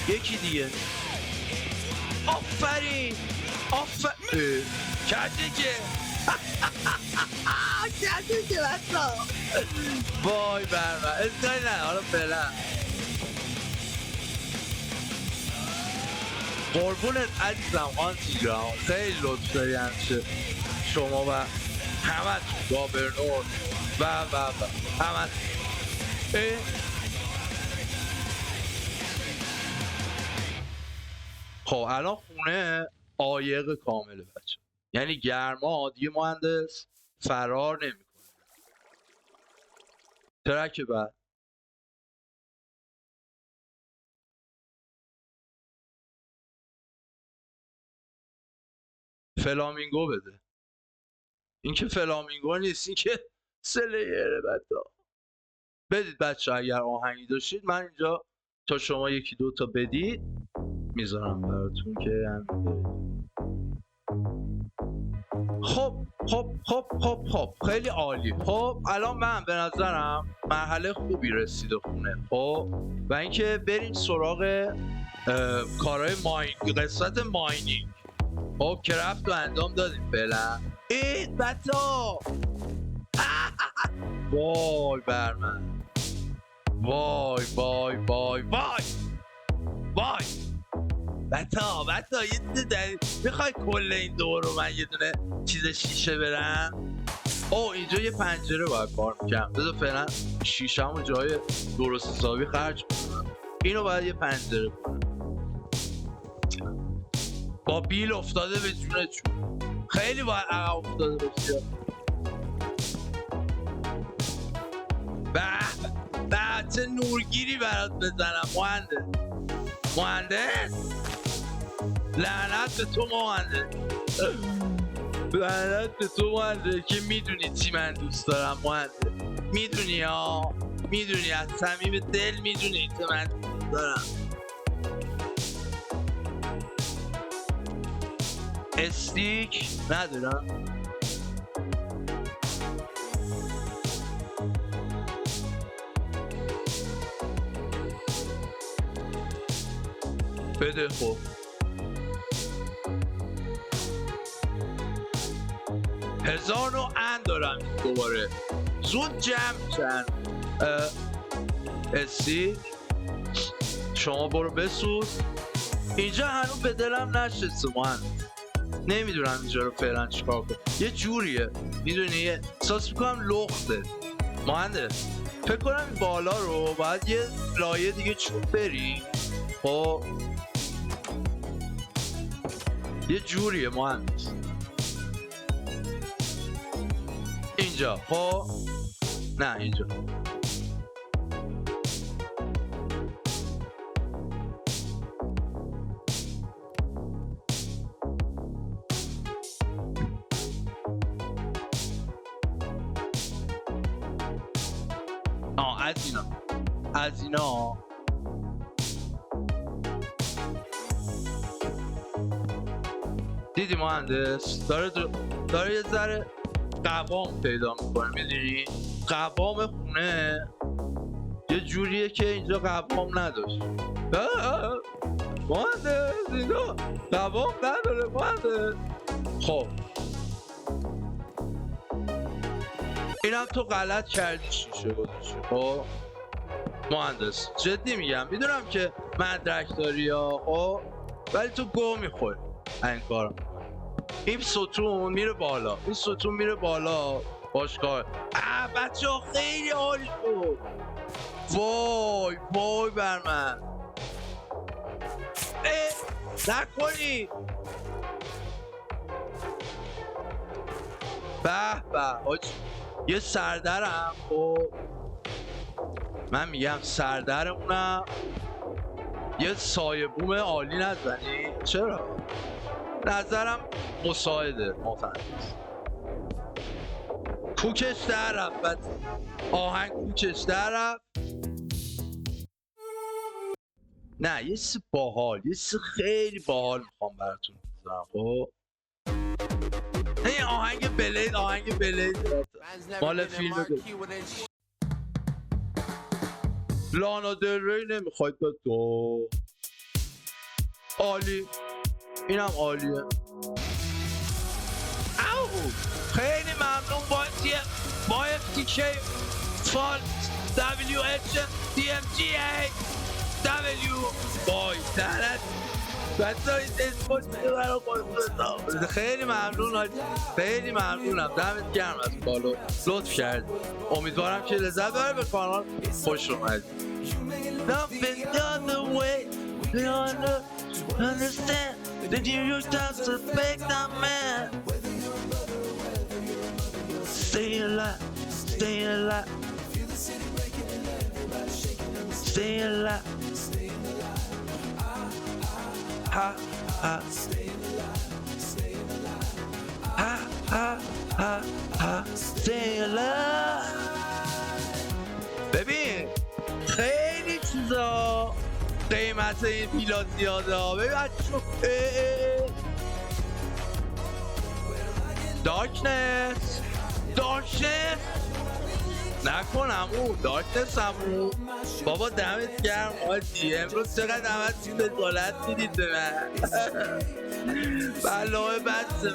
یکی دیگه. آفرین کرده که کرده که بسا وای بر من ازداری نه. حالا فعلا قربونت عزیزم آنتی جان، خیلی لطف داری همشه شما و همه گابرنور و همه. خب الان خونه عایق کامله بچه، یعنی گرما دیگه مهندس فرار نمیکنه. ترک بعد فلامینگو بده. این که فلامینگو نیست، این که سلیره. بدید بچه اگر آهنگی داشتید من اینجا تا شما یکی دو تا بدید میذارم براتون که خب خیلی عالی. خب الان من به نظرم مرحله خوبی رسیده خونه. خب و اینکه بریم سراغ کارهای قسمت ماینینگ. خب کرافت رو انجام دادیم فعلا. بچه‌ها وای بر من، وای بتا یه دونه میخوای کل این دور رو من یه دونه چیز شیشه برم. اینجا یه پنجره باید کار میکنم. بذار فعلا شیشه‌مو جای درست حسابی خرج کنم. اینو باید یه پنجره کنم. با بیل افتاده به جون چون خیلی باید عقب افتاده باشی. به چه نورگیری برات بزنم مهندس لعنت به تو لعنت به تو مهندس که میدونی چی من دوست دارم مهندس. میدونی از صمیم دل میدونی که من دوست دارم. استیک ندارم. بده خب 1000 دارم دوباره زود جمع کن. استیک شما برو بسوز. اینجا هنوز به دلم نشسته نمیدونم اینجا رو فعلا چیکار کنم. یه جوریه میدونی احساس میکنم لخته مهندس. فکر کنم این بالا رو باید یه لایه دیگه چوب بریم. خب یه جوریه مهندس اینجا. خب نه اینجا از اینا دیدی مهندس داره یه ذره قوام پیدا میکنه. میدونی قوام خونه یه جوریه که اینجا قوام نداشت. مهندس اینجا قوام نداره مهندس. خب اینم تو غلط کردی شیشه گذاشتی. خب مهندس جدی میگم میدونم که مدرک داری خب ولی تو گو میخوری این کارم. این ستون میره بالا باشگاه. بچه ها خیلی عالی شد. وای بر من نکنی. به حاج یه سردرم. خب من میگم سردرمونم یه سایه بوم عالی نزنی. چرا؟ نظرم مساعده مهندس. کوکش در رفت. آهنگ کوکش در رفت. نه یه سی باحال یه سی خیلی باحال میخوام براتون بزنم. خب این آهنگ بلید مال فیلم لانا دل ری نمیخواید به تو. عالی اینم عالیه. خیلی ممنون با FTK فال WH DMGA W بای دهنت بچه‌ها اسپورت برای خودتون. خیلی ممنون خیلی ممنونم دمت گرم از بالا لطف کردی. امیدوارم که لذت ببری. به کانال خوش اومدید. Nothing the other way understand the New York Times respect that man. Stay alive ha ha stay alive. ببین خیلی چیزا قیمت این پیلا زیاده. ببین دارکنس نکنم اون دارکنس همون. بابا دمت گرم آجی امروز چقدر همت بزالت میدید به من. بلاه بسته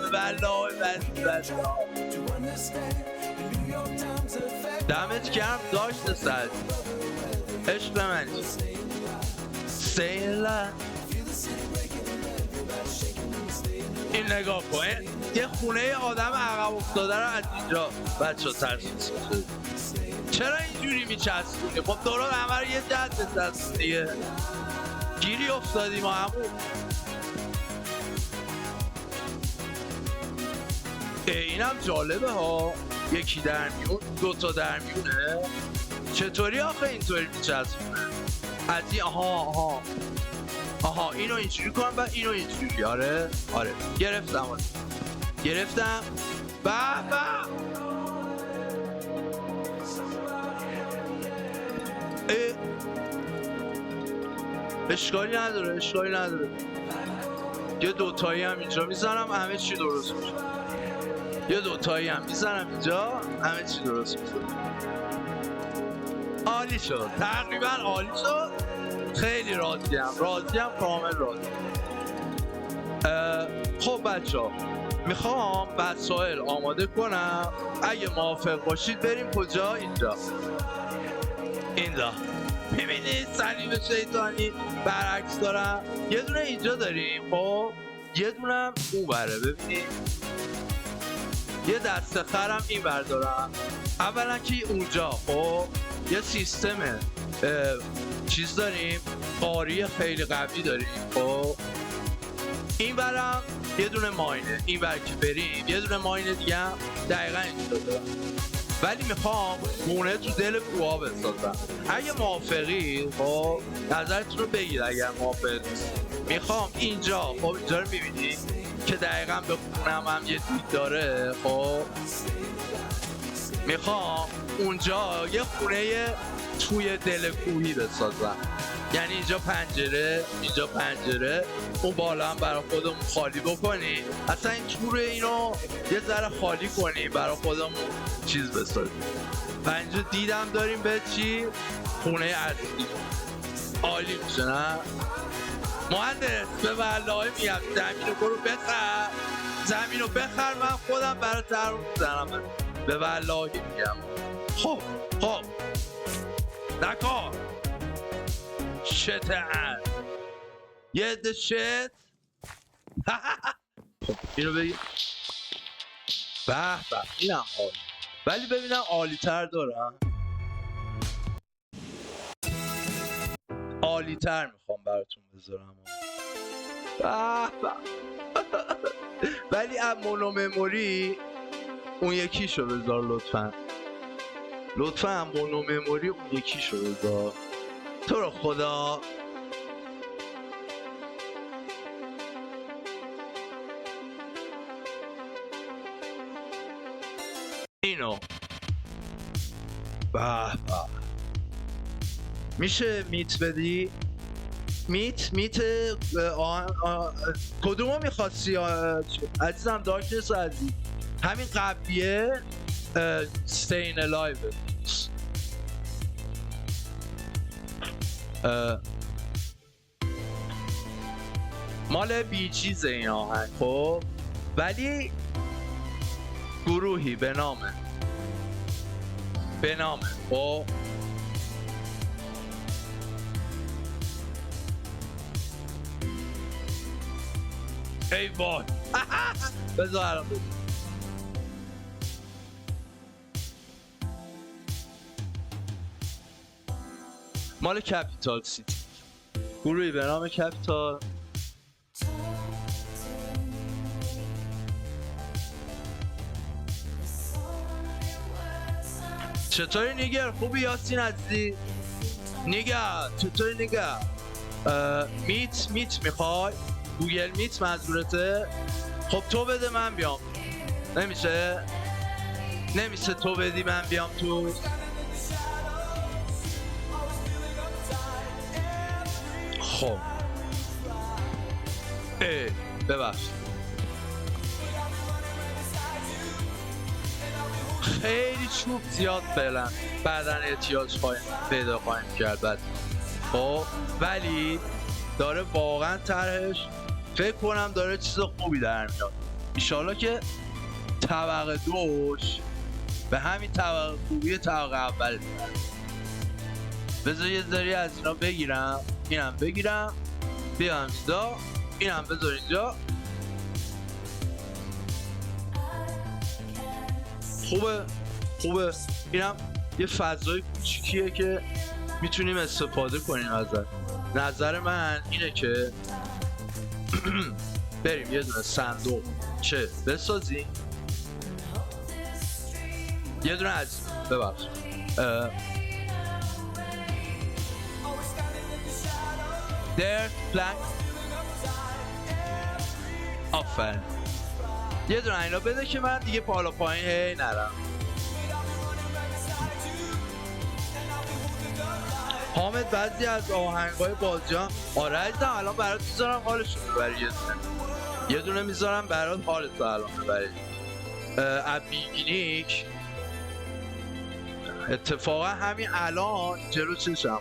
دمت گرم دارکنس عشق منی. Stay alive این نگاه کن، یه خونه آدم عقب افتاده رو از اینجا بچه ها ترسیس می‌کنه. چرا اینجوری میچسبونی؟ خب دوران همه رو یه جد بچسبون دیگه. گیری افتادیم ما همون. اینم جالبه ها، یکی در میون، دوتا در میونه. چطوری آخه اینطوری میچسبونه؟ از این آها اینو اینجوری کنم و اینو اینجوری. آره گرفتم به اشکالی نداره. یه دوتایی هم اینجا میزنم همه چی درست میشه. یه دوتایی هم میزنم اینجا همه چی درست میشه. عالی شد، تقریبا عالی شد. خیلی راضیم کامل راضیم. خب بچه ها میخوام وسایل آماده کنم. اگه موافق باشید بریم کجا؟ اینجا میبینید صلیب شیطانی برعکس دارم. یه دونه اینجا داریم، خب یه دونه هم اون بره. ببینید یه دسته خرم این بردارم. اولا که اونجا خب یه سیستم چیز داریم، قاری خیلی قوی داریم. خب این برم یه دونه ماینه، این بر که بریم یه دونه ماینه دیگه هم دقیقا اینجا دارم. ولی میخوام خونه تو دل کوها بسازم. اگه موافقی خب نظرتون رو بگید. اگر موافق میخوام اینجا، خب اینجا رو میبینی که دقیقا به خونم هم یه دید داره. خب میخوام اونجا یه خونه توی دل کوهی بسازم. یعنی اینجا پنجره اون بالا هم برای خودمون خالی بکنی. اصلا این تور اینو یه ذره خالی کنی برای خودمون چیز بسازیم. و اینجا دیدم داریم به چی؟ خونه اصلی. عالی میشه نه؟ مهندس به والله میگم زمینو برو بخر، زمینو بخر، من خودم برای ترمون میزنم. به والله میگم. خب نکن شت ان یه ده شت. اینو بگیم به اینم عالی. ولی ببینم عالی تر دارم. عالی تر میخوام براتون بذارم. ولی مونو مموری اون یکیشو بذار لطفا مونو مموری اون یکیشو بذار تو رو خدا. اینو به میشه میت بدی؟ میت کدومو میخواستی عزیزم؟ دارکنس عزیز همین قبلیه staying alive. مال بی چیزه این آهنگ. خب ولی گروهی به نامه خب ای وای بذار مال کپیتال سیتی، گروهی به نام کپیتال. چطوری نیگر؟ خوبی یاسین عزیزی؟ نیگر چطوری نیگر؟ میت میخوای؟ گوگل میت منظورته؟ خب تو بده من بیام. نمیشه تو بدی من بیام تو؟ خب ببخش خیلی چوب زیاد فعلا بعدن احتیاج پیدا خواهیم کرد. خب ولی داره واقعا طرحش فکر کنم داره چیز خوبی در میاد. ایشالا که طبقه دوش به همین طبقه خوبی طبقه اول داره. بذار یه ذری از اینا بگیرم، اینم بگیرم بیام اینجا، اینم بذار اینجا. خوبه اینم یه فضای کوچیکیه که میتونیم استفاده کنیم ازش. نظر من اینه که بریم یه دونه صندوق چه بسازیم، یه دونه از ببخش در پلنک آفرین یه دونه اینا بده که من دیگه بالا پایین هی نرم. حامد بعضی از آهنگای بازی ها آره عزیزم الان برات میذارم حالشون ببری، یه دونه میذارم برات حالت الان ببری. بیگینیک اتفاقا همین الان جلو چشم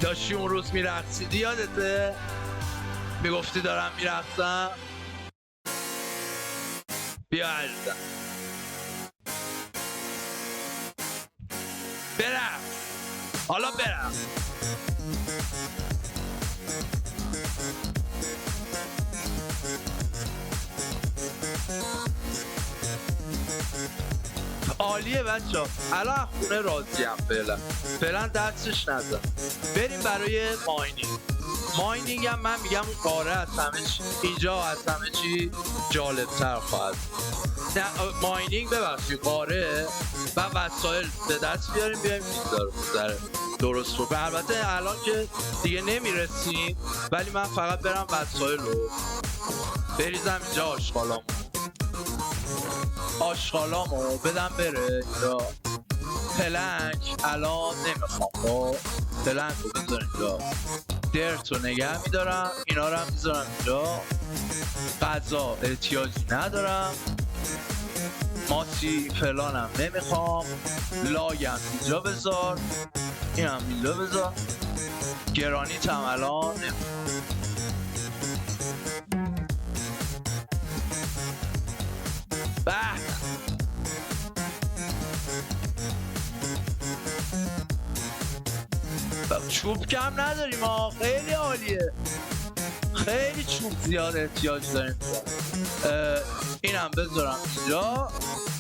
داشتی اون روز میرقصیدی، یادته؟ میگفتی دارم میرقصم. بیا عزیزم برم، حالا برم. عالیه بچه ها، الان خونه راضیم. فعلا دستش نزن. بریم برای ماینینگ هم من میگم اون قاره از همه چی اینجا از همه چی جالب تر خواهد. ماینینگ ببخشید قاره و وسایل به دست بیاریم بیایم میذاره درست رو. البته الان که دیگه نمیرسیم ولی من فقط برم وسایل رو بریزم اینجا. آشغالامو بدم بره اینجا. پلنک الان نمیخوام، خب پلنک رو بذارم اینجا. درت رو نگه میدارم، اینا رو هم میذارم اینجا. غذا احتیاجی ندارم، ماسی فلانم نمیخوام. لایم اینجا بذار، این هم اینجا بذار. گرانیت هم الان نمیخوام. چوب کم نداریم ها، خیلی عالیه. خیلی چوب زیاد احتیاج داریم. اینم بذارم اینجا.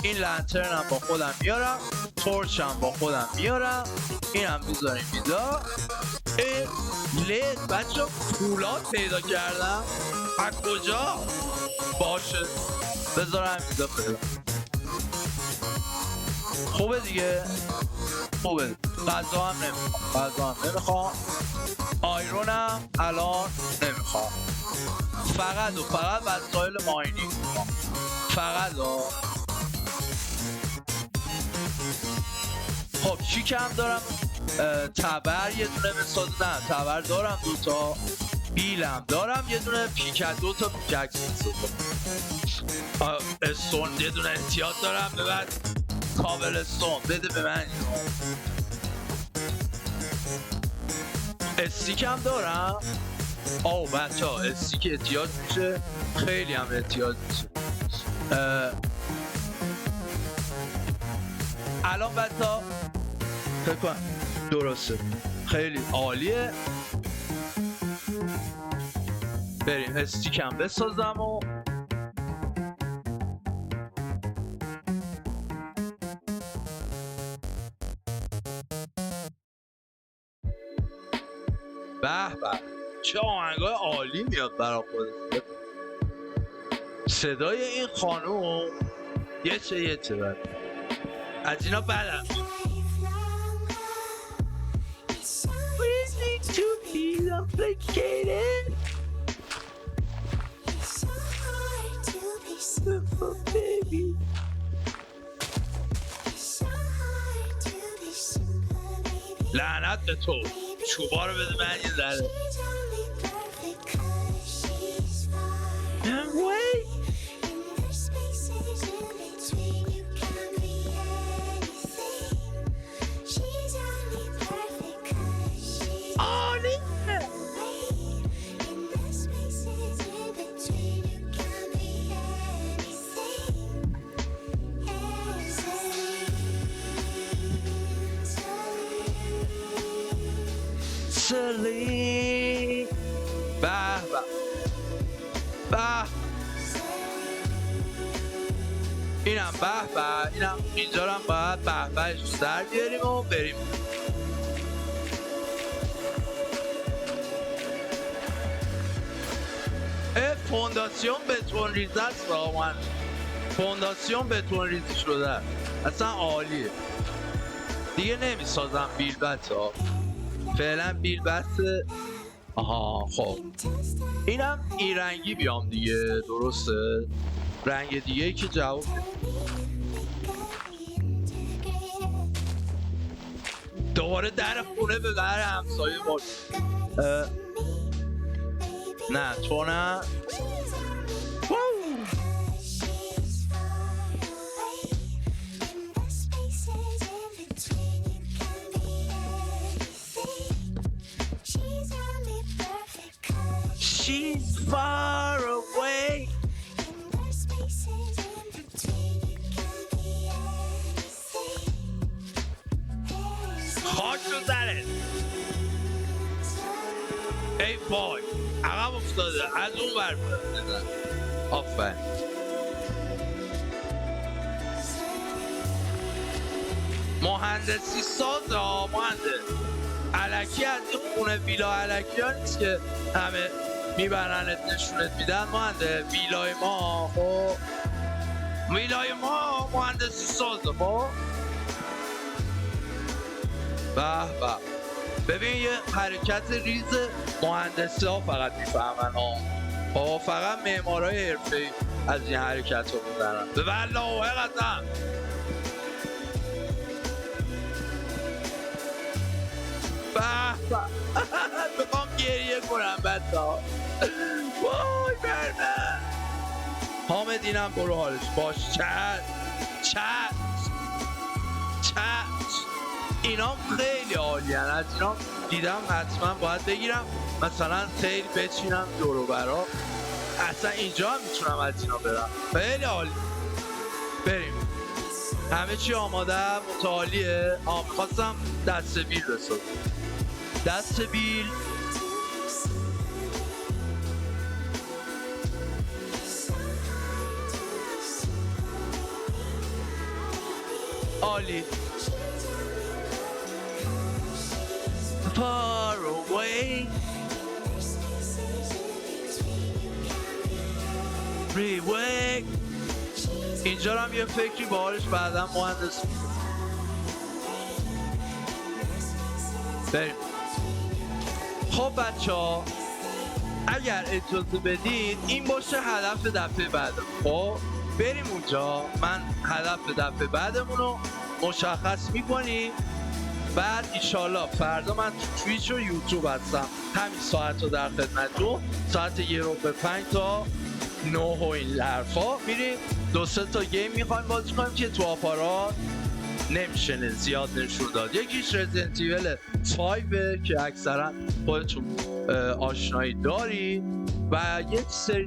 این لنترنم با خودم میارم، تورچم با خودم میارم. اینم بذاریم اینجا. لید بچه پولاد پیدا کردم. از کجا؟ باشه بذارم اینجا فعلا. خوبه دیگه، خوبه. غذا هم نمیخوام. آیرونم الان نمیخوام. فقط وسایل ماینینگ میخوام. فقط خب چی کم دارم؟ تبر یه دونه بساز. نه تبر دارم، 2 تا. بیلم دارم یه دونه. پیکت 2 تا پیککس استون یه دونه احتیاط دارم. ببر کابل استون بده به من. استیک هم دارم. بچه ها استیک احتیاج میشه، خیلی هم احتیاج میشه. الان بچه ها فکر کنم درسته، خیلی عالیه. بریم استیک هم بسازم و به چه آهنگای عالی میاد برای خودت. صدای این خانوم یه چه بر از اینا بدم. لعنت به تو، چوبا رو بده من یه ذره. به اینم به اینم اینجا رو هم باید بهش در بیاریم و بریم. فونداسیون بتون ریزه است رامان، فونداسیون بتون ریزی شده اصلا عالیه دیگه. نمیسازم بیلبت ها فعلا، بیلبت. آها خب اینم این رنگی بیام دیگه، درسته؟ رنگ دیگه ای که جواب دوباره در خونه به در همسایه باش. نه تو نه. She's far away. خاک رو زنه. ای وای عقب افتاده از اون ور بزن. آفرین. مهندسی ساز ها مهندس. الکی از این خونه ویلا الکی ها نیست که همه میبرنت نشونت میدن مهندس. ویلای ما خب ویلای ما مهندسی سازه خب. به به ببین یه حرکت ریز مهندسی ها فقط میفهمن ها، فقط معمارای حرفه‌ای از این حرکت ها میزنن. به والله قسم. به بخوام گریه کنم بچه‌ها. وای برمه حامد اینم برو حالش باش. چت اینام خیلی عالی هن. از اینام دیدم حتما باید بگیرم، مثلا خیلی بچینم دورو برا. اصلا اینجا هم میتونم از اینا برم. خیلی عالی. بریم همه چی آماده متعالیه. میخواستم دست بیل بسازم. دست بیل عالی. Far away freeway. اینجا هم یه فکری باهاش بعدا مهندس بریم. خب بچه ها اگر اجازه بدید این باشه هدف دفعه بعدم. خب بریم اونجا، من هدف دفعه بعدمون رو مشخص میکنیم. بعد ایشالله فردا من تو تویچ و یوتیوب هستم همین ساعت رو در خدمتتون. ساعت 1:05 تا 9 و این حرفا میریم 2-3 تا گیم میخوایم بازی کنیم که تو آپارات نمیشه زیاد نشون داد. یکیش رزیدنت ایول 5 که اکثرا خودتون آشنایی داری و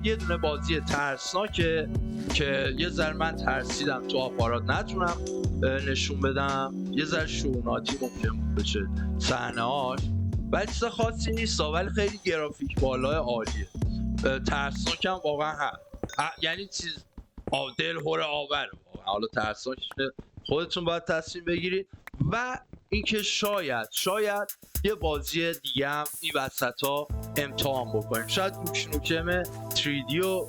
یه دونه بازی ترسناکه که یه ذره من ترسیدم تو آپارات نتونم نشون بدم. یه ذره شوناتی ممکن بشه صحنه‌هاش ولی چیز خاصی نیست ولی خیلی گرافیک بالای عالیه. ترسناکم واقعا هست، یعنی چیز دلهره آوره واقعا. حالا ترسناک خودتون باید تصمیم بگیرید. و اینکه شاید یه بازی دیگه هم این وسطا امتحان بکنیم. شاید نوکشنوکم 3D رو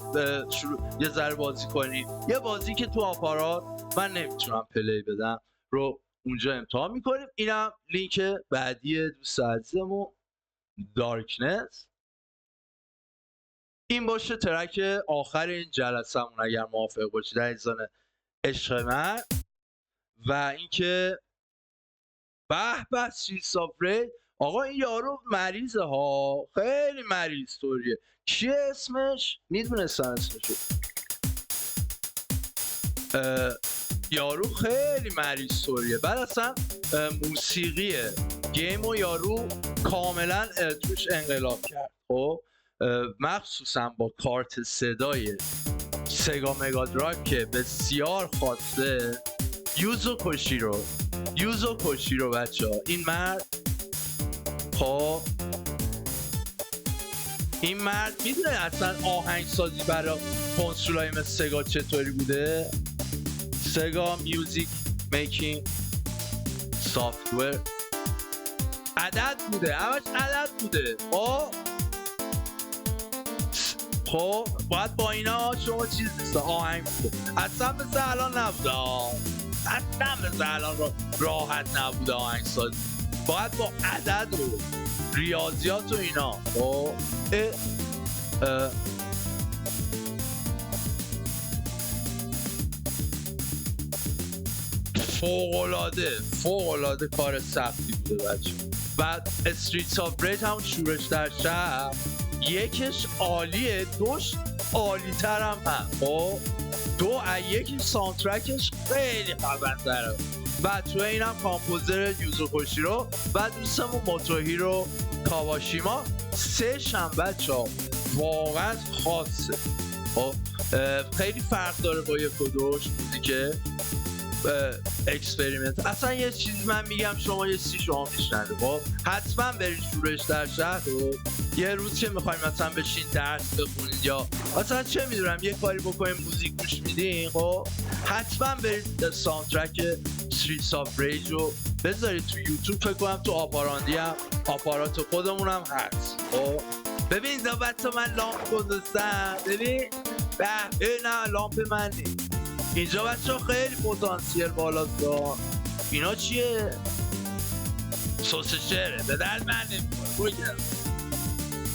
یه ذره بازی کنیم. یه بازی که تو آپارات من نمیتونم پلی بدم رو اونجا امتحان میکنیم. اینم لینک بعدی دوست عزیزمون دارکنس. این باشه ترک آخر این جلسه‌مون اگر موافق باشید عزیزان عشق من. و اینکه به سیسافری آقا این یارو مریضه ها، خیلی مریض طوریه. چیه اسمش؟ میدونستم اسمشو. یارو خیلی مریض طوریه. بعد اصلا موسیقی گیم و یارو کاملا توش انقلاب کرد. خب مخصوصا با کارت صدای سگا مگا درایو که بسیار خاصه. یوزو کوشیرو بچه ها این مرد خب این مرد میدونه اصلا آهنگسازی برای کنسولای مثل سگا چطوری بوده؟ سگا میوزیک میکینگ سافتور عدد بوده، همش عدد بوده. خب باید با اینا شما چیز نیست، آهنگ بوده. اصلا مثل الان نبوده، اصلا مثل الان راحت نبوده آهنگسازی. باید با عدد و ریاضیات و اینا. خب فوق‌العاده کار سختی بوده بچه. و استریتس آف رج همون شورش در شهر یکش عالیه، دوش عالی تر هم خب یکی ساوندترکش خیلی خفن‌تره و تو این هم کامپوزر یوزو کوشیرو و دوستمون موتوهیرو کاواشیما. سه‌ش هم بچه ها واقعا خاصه. خب خیلی فرق داره با یک و دوش موزیک اکسپریمنت. اصلا یه چیزی من میگم شما یه چیزی شما میشنده. خب حتما برید شورش در شهر رو یه روز که میخوایم مثلا بشین درس بخونید یا مثلا چه میدونم یه کاری بکنیم موزیک گوش میدین، خب حتما برید ساوندترک استریتس آف ریج رو بذارید تو یوتیوب. فکر کنم تو آپاراندی هم آپارات خودمون هم هست. خب ببین اینجا بچه من لامپ گذاشتم، ببین نه لامپ من نیست اینجا بچه خیلی پتانسیل بالاست. اینا چیه؟ سس شعره به درد من نمیخوره.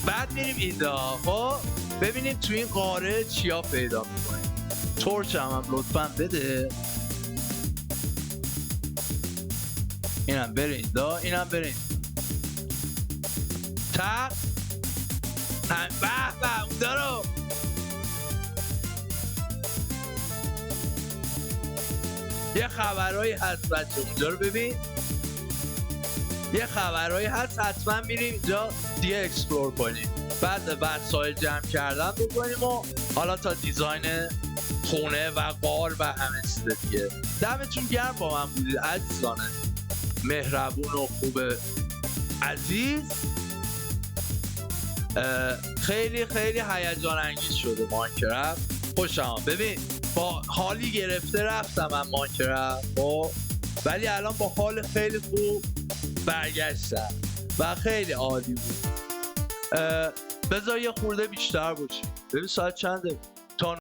بعد میریم اینجا خب ببینیم تو این قاره چیا پیدا میکنیم. تورچ هم لطفا بده. اینم بره اینجا، اینم بره اینجا. تق به اونجا رو یه خبرهایی هست بچه اونجا رو ببین. یه خبرهایی هست حتما میریم اینجا دیگه اکسپلور کنیم. بعد وسایل جمع کردن بکنیم و حالا تا دیزاین خونه و غار و همه چیز دیگه. دمتون گرم با من بودید عزیزان مهربون و خوب عزیز. خیلی خیلی هیجان انگیز شده ماینکرافت. خوشم ببین با حالی گرفته رفتم من ماینکرافت خب ولی الان با حال خیلی خوب برگشتم و خیلی عالی بود. بذار یه خورده بیشتر باشیم. ببین ساعت چنده؟